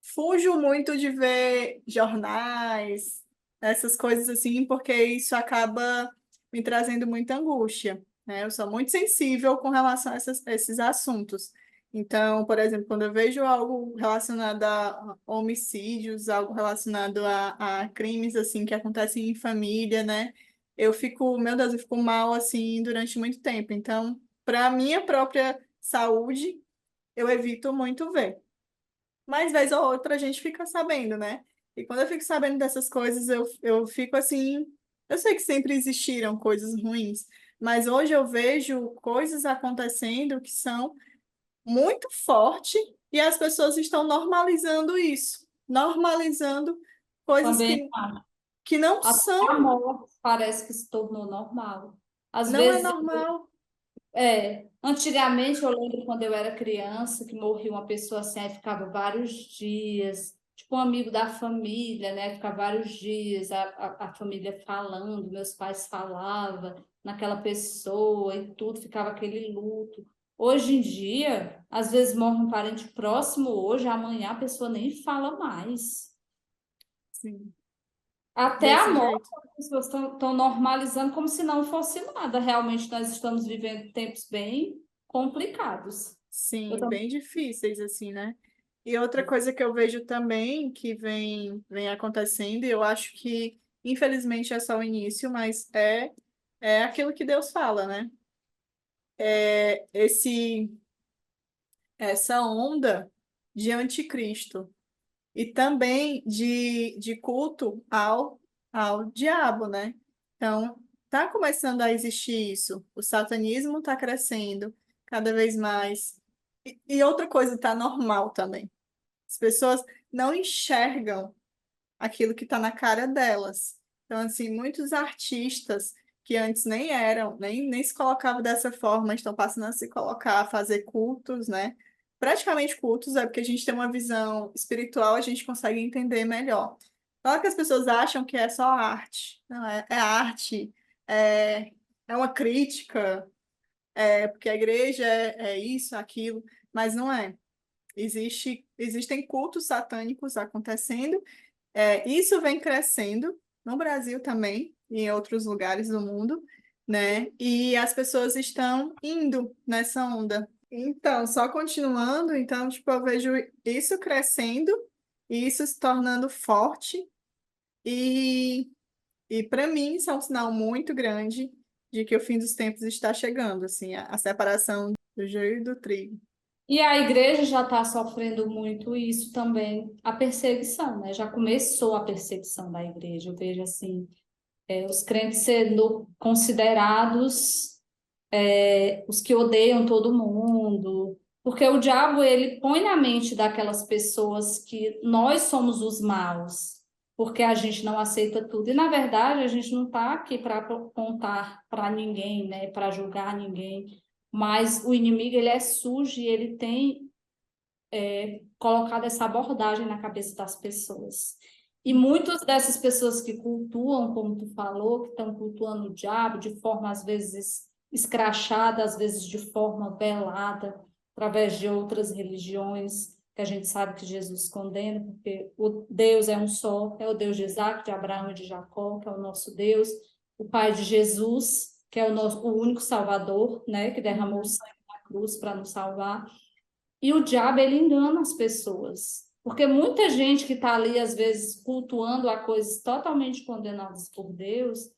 fujo muito de ver jornais, essas coisas assim, porque isso acaba me trazendo muita angústia, né? Eu sou muito sensível com relação a esses assuntos. Então, por exemplo, quando eu vejo algo relacionado a homicídios, algo relacionado a crimes assim que acontecem em família, né? Eu fico, meu Deus, eu fico mal assim durante muito tempo. Então, para minha própria saúde, eu evito muito ver. Mas vez ou outra a gente fica sabendo, né? E quando eu fico sabendo dessas coisas, eu fico assim. Eu sei que sempre existiram coisas ruins, mas hoje eu vejo coisas acontecendo que são muito fortes e as pessoas estão normalizando isso, normalizando coisas Também que não até a são, morte parece que se tornou normal. Às não é vezes, normal. antigamente eu lembro quando eu era criança que morria uma pessoa assim, aí ficava vários dias, tipo um amigo da família, né? Ficava vários dias, a família falando, meus pais falavam naquela pessoa e tudo, ficava aquele luto. Hoje em dia, às vezes morre um parente próximo hoje, amanhã a pessoa nem fala mais. Sim, Até a desse morte, jeito. as pessoas estão normalizando como se não fosse nada. Realmente, nós estamos vivendo tempos bem complicados. Eu Sim, também. bem difíceis, assim, né? E outra coisa que eu vejo também que vem acontecendo, e eu acho que, infelizmente, é só o início, mas é aquilo que Deus fala, né? É essa onda de anticristo e também de culto ao diabo, né? Então, tá começando a existir isso. O satanismo está crescendo cada vez mais. E outra coisa está normal também. As pessoas não enxergam aquilo que está na cara delas. Então, assim, muitos artistas que antes nem eram, nem se colocavam dessa forma, estão passando a se colocar, a fazer cultos, né? Praticamente cultos, é porque a gente tem uma visão espiritual, a gente consegue entender melhor. Claro que as pessoas acham que é só arte. Não, é arte, é, é uma crítica, é porque a igreja é isso, aquilo, mas não é. Existem cultos satânicos acontecendo, isso vem crescendo no Brasil também, e em outros lugares do mundo, né? E as pessoas estão indo nessa onda. Então, só continuando, então, tipo, eu vejo isso crescendo e isso se tornando forte, e, e para mim isso é um sinal muito grande de que o fim dos tempos está chegando, assim, a separação do joio e do trigo. E a igreja já está sofrendo muito isso também, a perseguição, né? Já começou a perseguição da igreja. Eu vejo assim, os crentes sendo considerados os que odeiam todo mundo, porque o diabo ele põe na mente daquelas pessoas que nós somos os maus, porque a gente não aceita tudo. E na verdade a gente não está aqui para apontar para ninguém, né, para julgar ninguém, mas o inimigo ele é sujo e ele tem colocado essa abordagem na cabeça das pessoas. E muitas dessas pessoas que cultuam, como tu falou, que estão cultuando o diabo de forma, às vezes, escrachada, às vezes de forma velada, através de outras religiões, que a gente sabe que Jesus condena, porque o Deus é um só, é o Deus de Isaac, de Abraão e de Jacó, que é o nosso Deus, o Pai de Jesus, que é o único Salvador, né, que derramou o Uhum. sangue na cruz para nos salvar. E o diabo, ele engana as pessoas. Porque muita gente que está ali, às vezes, cultuando a coisas totalmente condenadas por Deus,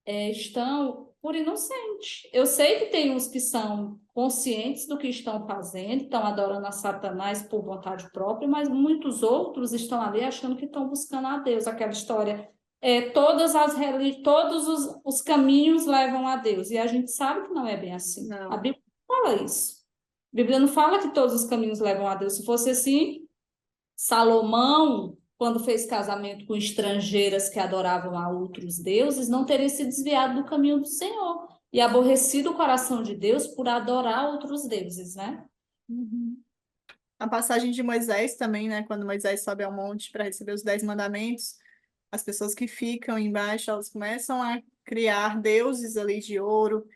estão por inocente. Eu sei que tem uns que são conscientes do que estão fazendo, estão adorando a Satanás por vontade própria, mas muitos outros estão ali achando que estão buscando a Deus. Aquela história, todos os caminhos levam a Deus. E a gente sabe que não é bem assim. A Não. Bíblia fala isso. A Bíblia não fala que todos os caminhos levam a Deus. Se fosse assim, Salomão, quando fez casamento com estrangeiras que adoravam a outros deuses, não teria se desviado do caminho do Senhor e aborrecido o coração de Deus por adorar outros deuses, né? Uhum. A passagem de Moisés também, né? Quando Moisés sobe ao monte para receber os 10 mandamentos, as pessoas que ficam embaixo, elas começam a criar deuses ali de ouro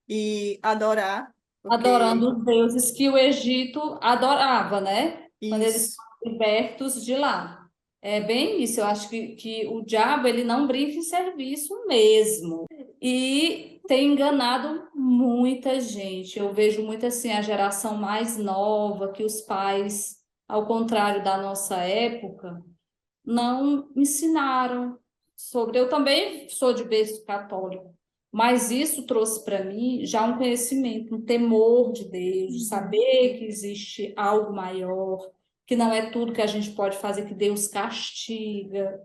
e adorar, porque Adorando os deuses que o Egito adorava, né? Quando eles isso, foram libertos de lá. É bem isso, eu acho que o diabo ele não brinca em serviço mesmo. E tem enganado muita gente. Eu vejo muito assim a geração mais nova, que os pais, ao contrário da nossa época, não ensinaram sobre. Eu também sou de berço católico, mas isso trouxe para mim já um conhecimento, um temor de Deus, de uhum, saber que existe algo maior, que não é tudo que a gente pode fazer, que Deus castiga.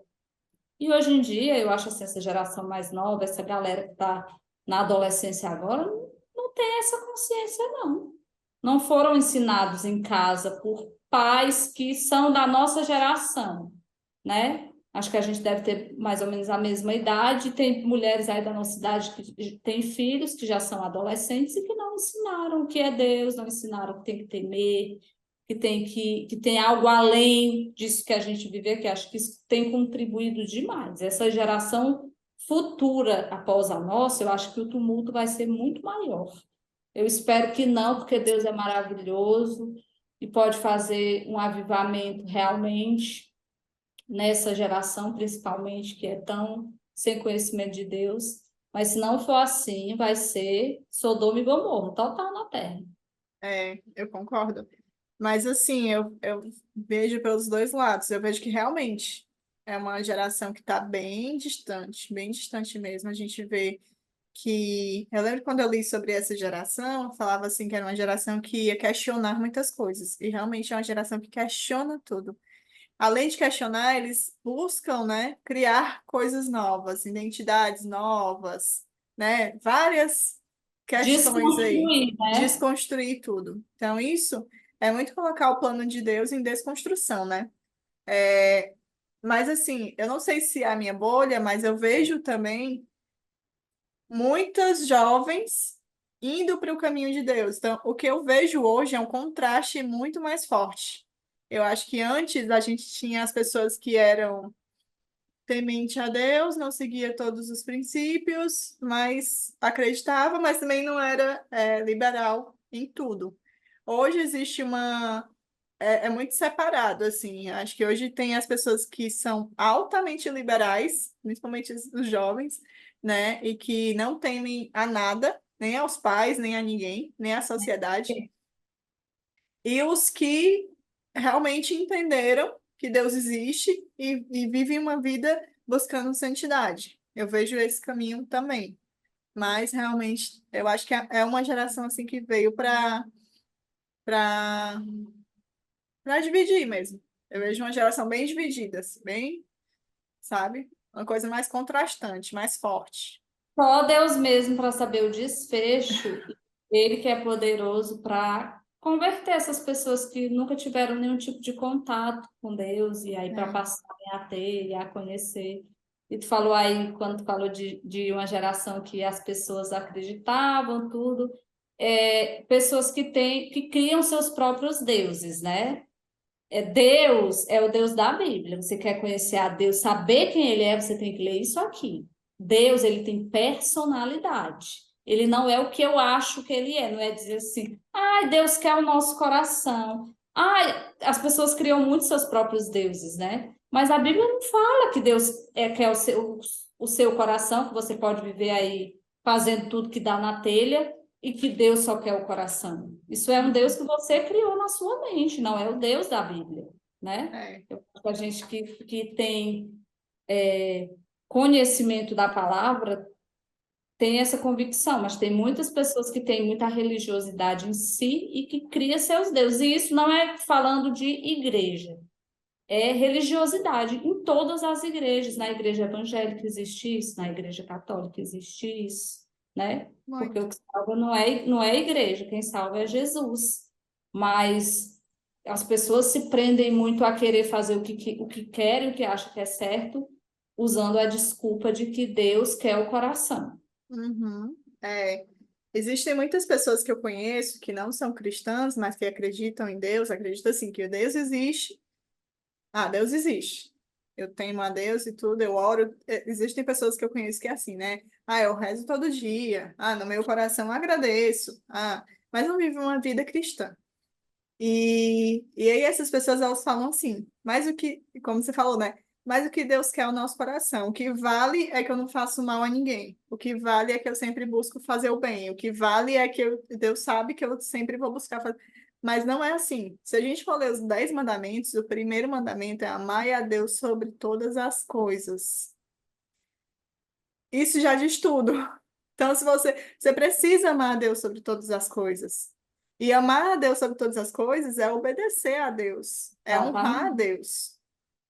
E hoje em dia, eu acho assim, essa geração mais nova, essa galera que está na adolescência agora, não tem essa consciência, não. Não foram ensinados em casa por pais que são da nossa geração, né? Acho que a gente deve ter mais ou menos a mesma idade. Tem mulheres aí da nossa idade que têm filhos que já são adolescentes e que não ensinaram o que é Deus, não ensinaram que tem que temer, que tem algo além disso que a gente vive, que acho que isso tem contribuído demais. Essa geração futura após a nossa, eu acho que o tumulto vai ser muito maior. Eu espero que não, porque Deus é maravilhoso e pode fazer um avivamento realmente nessa geração, principalmente, que é tão sem conhecimento de Deus. Mas se não for assim, vai ser Sodoma e Gomorra, total na terra. eu concordo. Mas assim, eu vejo pelos dois lados. Eu vejo que realmente é uma geração que está bem distante mesmo. A gente vê que. Eu lembro quando eu li sobre essa geração, falava assim que era uma geração que ia questionar muitas coisas. E realmente é uma geração que questiona tudo. Além de questionar, eles buscam, né, criar coisas novas, identidades novas, né? Várias questões aí. Desconstruir, né? Desconstruir tudo. Então, isso é muito colocar o plano de Deus em desconstrução, né? Mas assim, eu não sei se é a minha bolha, mas eu vejo também muitas jovens indo para o caminho de Deus. Então, o que eu vejo hoje é um contraste muito mais forte. Eu acho que antes a gente tinha as pessoas que eram temente a Deus, não seguia todos os princípios, mas acreditava, mas também não era liberal em tudo. Hoje existe uma é muito separado, assim. Acho que hoje tem as pessoas que são altamente liberais, principalmente os jovens, né? E que não temem a nada, nem aos pais, nem a ninguém, nem à sociedade. E os que realmente entenderam que Deus existe e vivem uma vida buscando santidade. Eu vejo esse caminho também. Mas realmente, eu acho que é uma geração assim que veio para para dividir mesmo. Eu vejo uma geração bem dividida, assim, bem, sabe? Uma coisa mais contrastante, mais forte. Só Deus mesmo para saber o desfecho, Ele que é poderoso para converter essas pessoas que nunca tiveram nenhum tipo de contato com Deus e aí para É, passarem a ter e a conhecer. E tu falou aí, quando tu falou de uma geração que as pessoas acreditavam, tudo, pessoas que criam seus próprios deuses, né? Deus é o Deus da Bíblia. Você quer conhecer a Deus, saber quem ele é, você tem que ler isso aqui. Deus, ele tem personalidade. Ele não é o que eu acho que ele é. Não é dizer assim, ai, Deus quer o nosso coração. Ai, as pessoas criam muito seus próprios deuses, né? Mas a Bíblia não fala que Deus quer o seu coração, que você pode viver aí fazendo tudo que dá na telha e que Deus só quer o coração. Isso é um Deus que você criou na sua mente, não é o Deus da Bíblia, né? é, Eu acho que a gente que tem conhecimento da palavra tem essa convicção, mas tem muitas pessoas que têm muita religiosidade em si e que cria seus deuses. E isso não é falando de igreja, é religiosidade em todas as igrejas. Na igreja evangélica existe isso, na igreja católica existe isso, né? Porque muito. o que salva não é a igreja, quem salva é Jesus. Mas as pessoas se prendem muito a querer fazer o que querem, o que acham que é certo, usando a desculpa de que Deus quer o coração. Uhum. É. Existem muitas pessoas que eu conheço que não são cristãs, mas que acreditam em Deus, acreditam assim que Deus existe. Ah, Deus existe. Eu tenho a Deus e tudo, eu oro. Existem pessoas que eu conheço que é assim, né? Ah, eu rezo todo dia. Ah, no meu coração eu agradeço. Ah, mas não vive uma vida cristã. E aí essas pessoas elas falam assim, mas o que, como você falou, né? Mas o que Deus quer é o nosso coração. O que vale é que eu não faço mal a ninguém. O que vale é que eu sempre busco fazer o bem. O que vale é que Deus sabe que eu sempre vou buscar fazer. Mas não é assim. Se a gente for ler os 10 mandamentos, o primeiro mandamento é amar a Deus sobre todas as coisas. Isso já diz tudo. Então, se você precisa amar a Deus sobre todas as coisas. E amar a Deus sobre todas as coisas é obedecer a Deus, é honrar a Exatamente. Deus,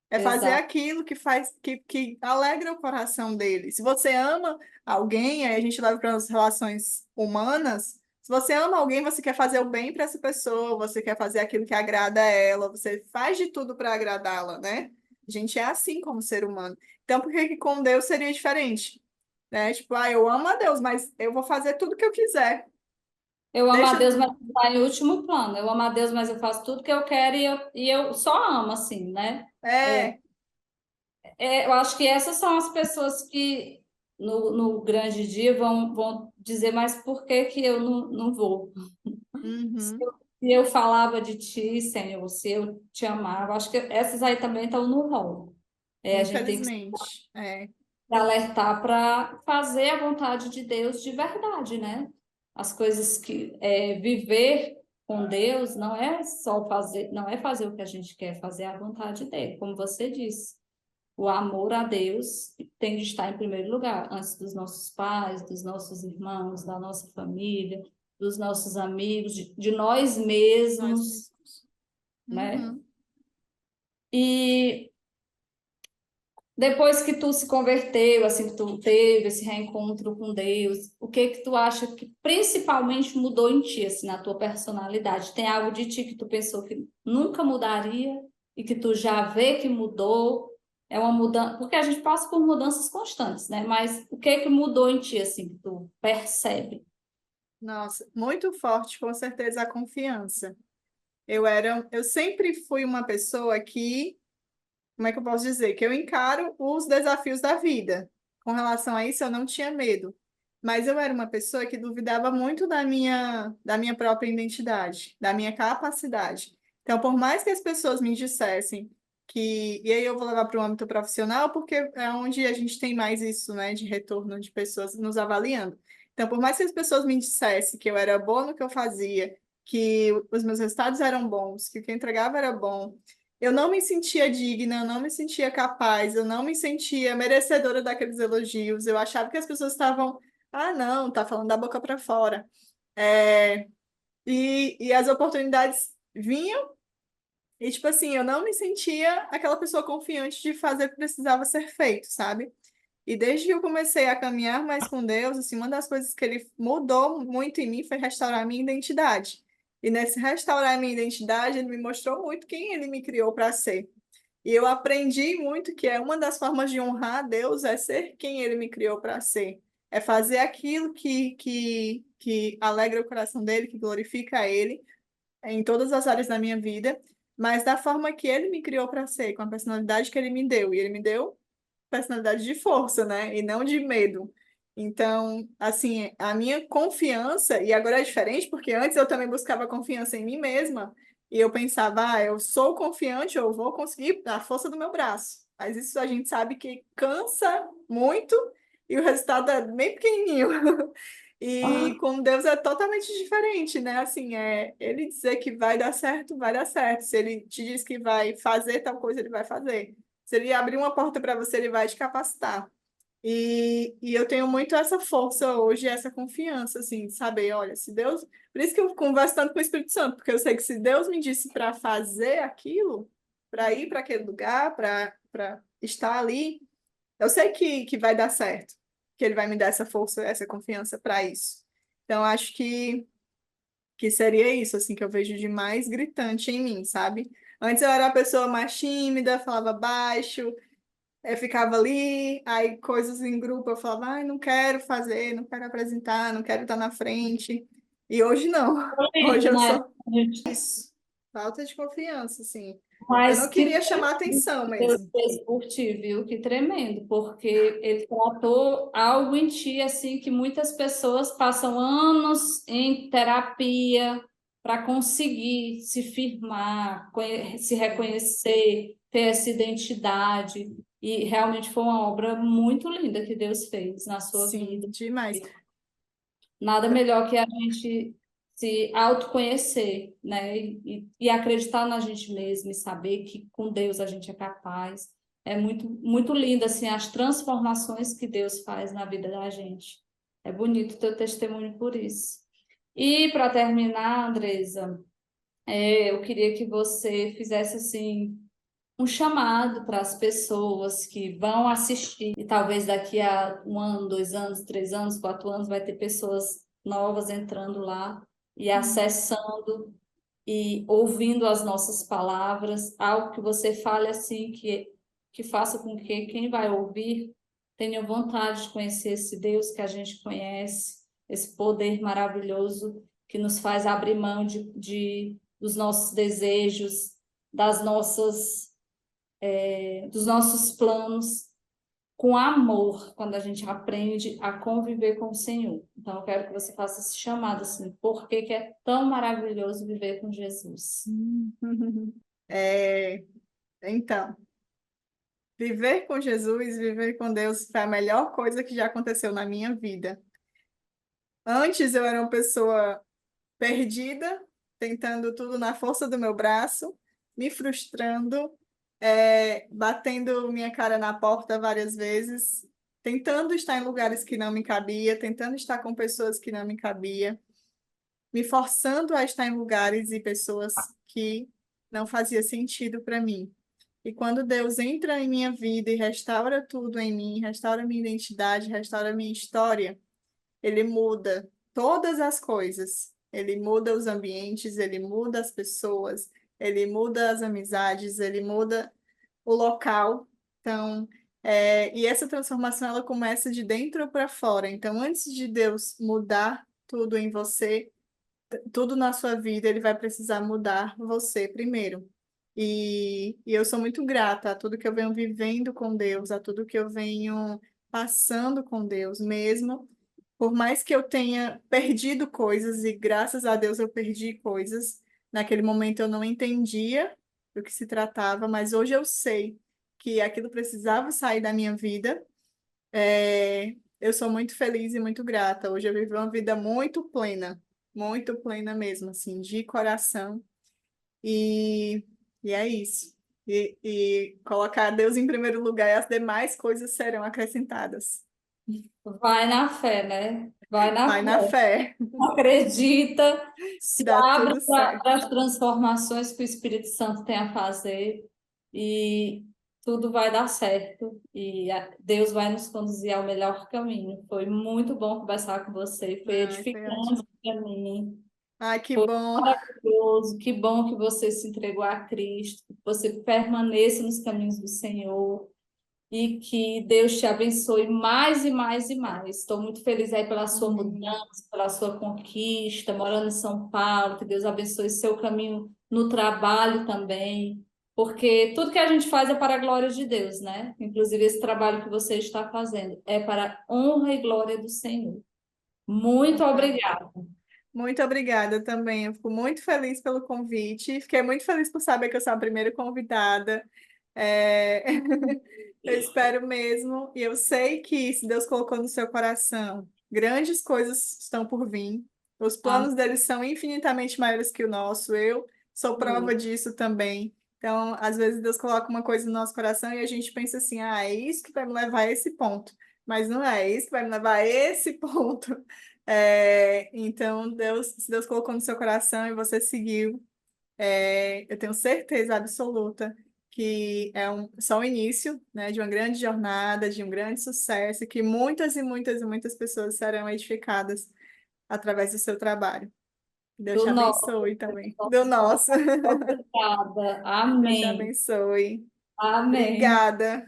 é fazer Exato. aquilo que faz que alegra o coração dele. Se você ama alguém, aí a gente leva para as relações humanas. Se você ama alguém, você quer fazer o bem para essa pessoa, você quer fazer aquilo que agrada a ela, você faz de tudo para agradá-la, né? A gente é assim como ser humano. Então, por que que com Deus seria diferente? Né? Tipo, ah, eu amo a Deus, mas eu vou fazer tudo que eu quiser. Eu amo a Deixa. Deus, mas está em último plano. Eu amo a Deus, mas eu faço tudo que eu quero e eu só amo, assim, né? É, Eu acho que essas são as pessoas que no grande dia vão dizer, mas por que que eu não vou? Se uhum, eu, se eu falava de ti, Senhor, se eu te amava, eu acho que essas aí também estão no rol. A gente tem que se infelizmente. É, alertar para fazer a vontade de Deus de verdade, né? As coisas que viver com Deus não é só fazer, não é fazer o que a gente quer, fazer a vontade dele, como você disse. O amor a Deus tem de estar em primeiro lugar, antes dos nossos pais, dos nossos irmãos, da nossa família, dos nossos amigos, de nós nós mesmos, mesmos. né? Uhum. E depois que tu se converteu, assim, que tu teve esse reencontro com Deus, o que que tu acha que principalmente mudou em ti, assim, na tua personalidade? Tem algo de ti que tu pensou que nunca mudaria e que tu já vê que mudou? É uma mudança, porque a gente passa por mudanças constantes, né? Mas o que que mudou em ti, assim, que tu percebe? Nossa, muito forte, com certeza, a confiança. Eu sempre fui uma pessoa que, como é que eu posso dizer? Que eu encaro os desafios da vida. Com relação a isso, eu não tinha medo. Mas eu era uma pessoa que duvidava muito da minha própria identidade, da minha capacidade. Então, por mais que as pessoas me dissessem que. E aí eu vou levar para o âmbito profissional, porque é onde a gente tem mais isso, né, de retorno de pessoas nos avaliando. Então, por mais que as pessoas me dissessem que eu era boa no que eu fazia, que os meus resultados eram bons, que o que eu entregava era bom, eu não me sentia digna, eu não me sentia capaz, eu não me sentia merecedora daqueles elogios. Eu achava que as pessoas estavam, ah, não, tá falando da boca para fora. É, e as oportunidades vinham, e tipo assim, eu não me sentia aquela pessoa confiante de fazer o que precisava ser feito, sabe? E desde que eu comecei a caminhar mais com Deus, assim, uma das coisas que ele mudou muito em mim foi restaurar a minha identidade. E nesse restaurar a minha identidade, ele me mostrou muito quem ele me criou para ser. E eu aprendi muito que é uma das formas de honrar a Deus é ser quem ele me criou para ser. É fazer aquilo que alegra o coração dele, que glorifica a ele em todas as áreas da minha vida, mas da forma que ele me criou para ser, com a personalidade que ele me deu. E ele me deu personalidade de força, né? E não de medo. Então, assim, a minha confiança, e agora é diferente, porque antes eu também buscava confiança em mim mesma, e eu pensava, ah, eu sou confiante, eu vou conseguir a força do meu braço. Mas isso a gente sabe que cansa muito e o resultado é bem pequenininho. E com Deus é totalmente diferente, né? Assim, ele dizer que vai dar certo, vai dar certo. Se ele te diz que vai fazer tal coisa, ele vai fazer. Se ele abrir uma porta para você, ele vai te capacitar. E eu tenho muito essa força hoje, essa confiança, assim, de saber, olha, se Deus. Por isso que eu converso tanto com o Espírito Santo, porque eu sei que se Deus me disse para fazer aquilo, para ir para aquele lugar, para estar ali, eu sei que vai dar certo, que Ele vai me dar essa força, essa confiança para isso. Então, acho que que seria isso, assim, que eu vejo de mais gritante em mim, sabe? Antes eu era a pessoa mais tímida, falava baixo, ficava ali, aí coisas em grupo eu falava, ai, não quero fazer, não quero apresentar, não quero estar na frente. E hoje não. Eu Hoje lembro, eu né? sou falta de confiança, assim. Eu não Mas que queria chamar atenção Deus mesmo. fez por ti, viu? Que tremendo, porque ele tratou algo em ti, assim, que muitas pessoas passam anos em terapia para conseguir se firmar, se reconhecer, ter essa identidade. E realmente foi uma obra muito linda que Deus fez na sua Sim, vida. demais. Nada melhor que a gente se autoconhecer, né? E acreditar na gente mesmo e saber que com Deus a gente é capaz. É muito, muito lindo, assim, as transformações que Deus faz na vida da gente. É bonito o teu testemunho por isso. E para terminar, Andresa, eu queria que você fizesse assim um chamado para as pessoas que vão assistir, e talvez daqui a 1 ano, 2 anos, 3 anos, 4 anos, vai ter pessoas novas entrando lá e acessando e ouvindo as nossas palavras, algo que você fale assim, que faça com que quem vai ouvir tenha vontade de conhecer esse Deus que a gente conhece, esse poder maravilhoso que nos faz abrir mão dos nossos desejos, das nossas dos nossos planos com amor, quando a gente aprende a conviver com o Senhor. Então, eu quero que você faça esse chamado assim, por que que é tão maravilhoso viver com Jesus? É, então, viver com Jesus, viver com Deus foi a melhor coisa que já aconteceu na minha vida. Antes eu era uma pessoa perdida, tentando tudo na força do meu braço, me frustrando, batendo minha cara na porta várias vezes, tentando estar em lugares que não me cabia, tentando estar com pessoas que não me cabia, me forçando a estar em lugares e pessoas que não fazia sentido para mim. E quando Deus entra em minha vida e restaura tudo em mim, restaura minha identidade, restaura minha história, ele muda todas as coisas. Ele muda os ambientes, ele muda as pessoas, ele muda as amizades, ele muda o local. Então, e essa transformação ela começa de dentro para fora. Então, antes de Deus mudar tudo em você, tudo na sua vida, ele vai precisar mudar você primeiro. E eu sou muito grata a tudo que eu venho vivendo com Deus, a tudo que eu venho passando com Deus, mesmo por mais que eu tenha perdido coisas, e graças a Deus eu perdi coisas, naquele momento eu não entendia do que se tratava, mas hoje eu sei que aquilo precisava sair da minha vida. Eu sou muito feliz e muito grata. Hoje eu vivo uma vida muito plena mesmo, assim, de coração. E, e é isso. E colocar Deus em primeiro lugar e as demais coisas serão acrescentadas. Vai na fé, né? Vai na Vai na fé. fé, Acredita, se dá abre tudo certo. para as transformações que o Espírito Santo tem a fazer e tudo vai dar certo e Deus vai nos conduzir ao melhor caminho. Foi muito bom conversar com você, foi Ai, foi edificante ótimo. para mim, Ai, que bom. maravilhoso. Que bom que você se entregou a Cristo, que você permaneça nos caminhos do Senhor e que Deus te abençoe mais e mais e mais. Estou muito feliz aí pela sua Amém. mudança, pela sua conquista, morando em São Paulo, que Deus abençoe seu caminho no trabalho também, porque tudo que a gente faz é para a glória de Deus, né? Inclusive esse trabalho que você está fazendo é para a honra e glória do Senhor. Muito Amém. obrigada. Muito obrigada também. Eu fico muito feliz pelo convite. Fiquei muito feliz por saber que eu sou a primeira convidada. É, eu espero mesmo. E eu sei que se Deus colocou no seu coração, grandes coisas estão por vir. Os planos deles são infinitamente maiores que o nosso. Eu sou prova Amém. disso também. Então, às vezes Deus coloca uma coisa no nosso coração e a gente pensa assim: ah, é isso que vai me levar a esse ponto. Mas não é isso que vai me levar a esse ponto. Então, se Deus colocou no seu coração e você seguiu, eu tenho certeza absoluta que é só o início, né, de uma grande jornada, de um grande sucesso, e que muitas e muitas e muitas pessoas serão edificadas através do seu trabalho. Deus do te nosso, abençoe também. do Do nosso. obrigada. Deus te Amém. abençoe. Amém. Obrigada.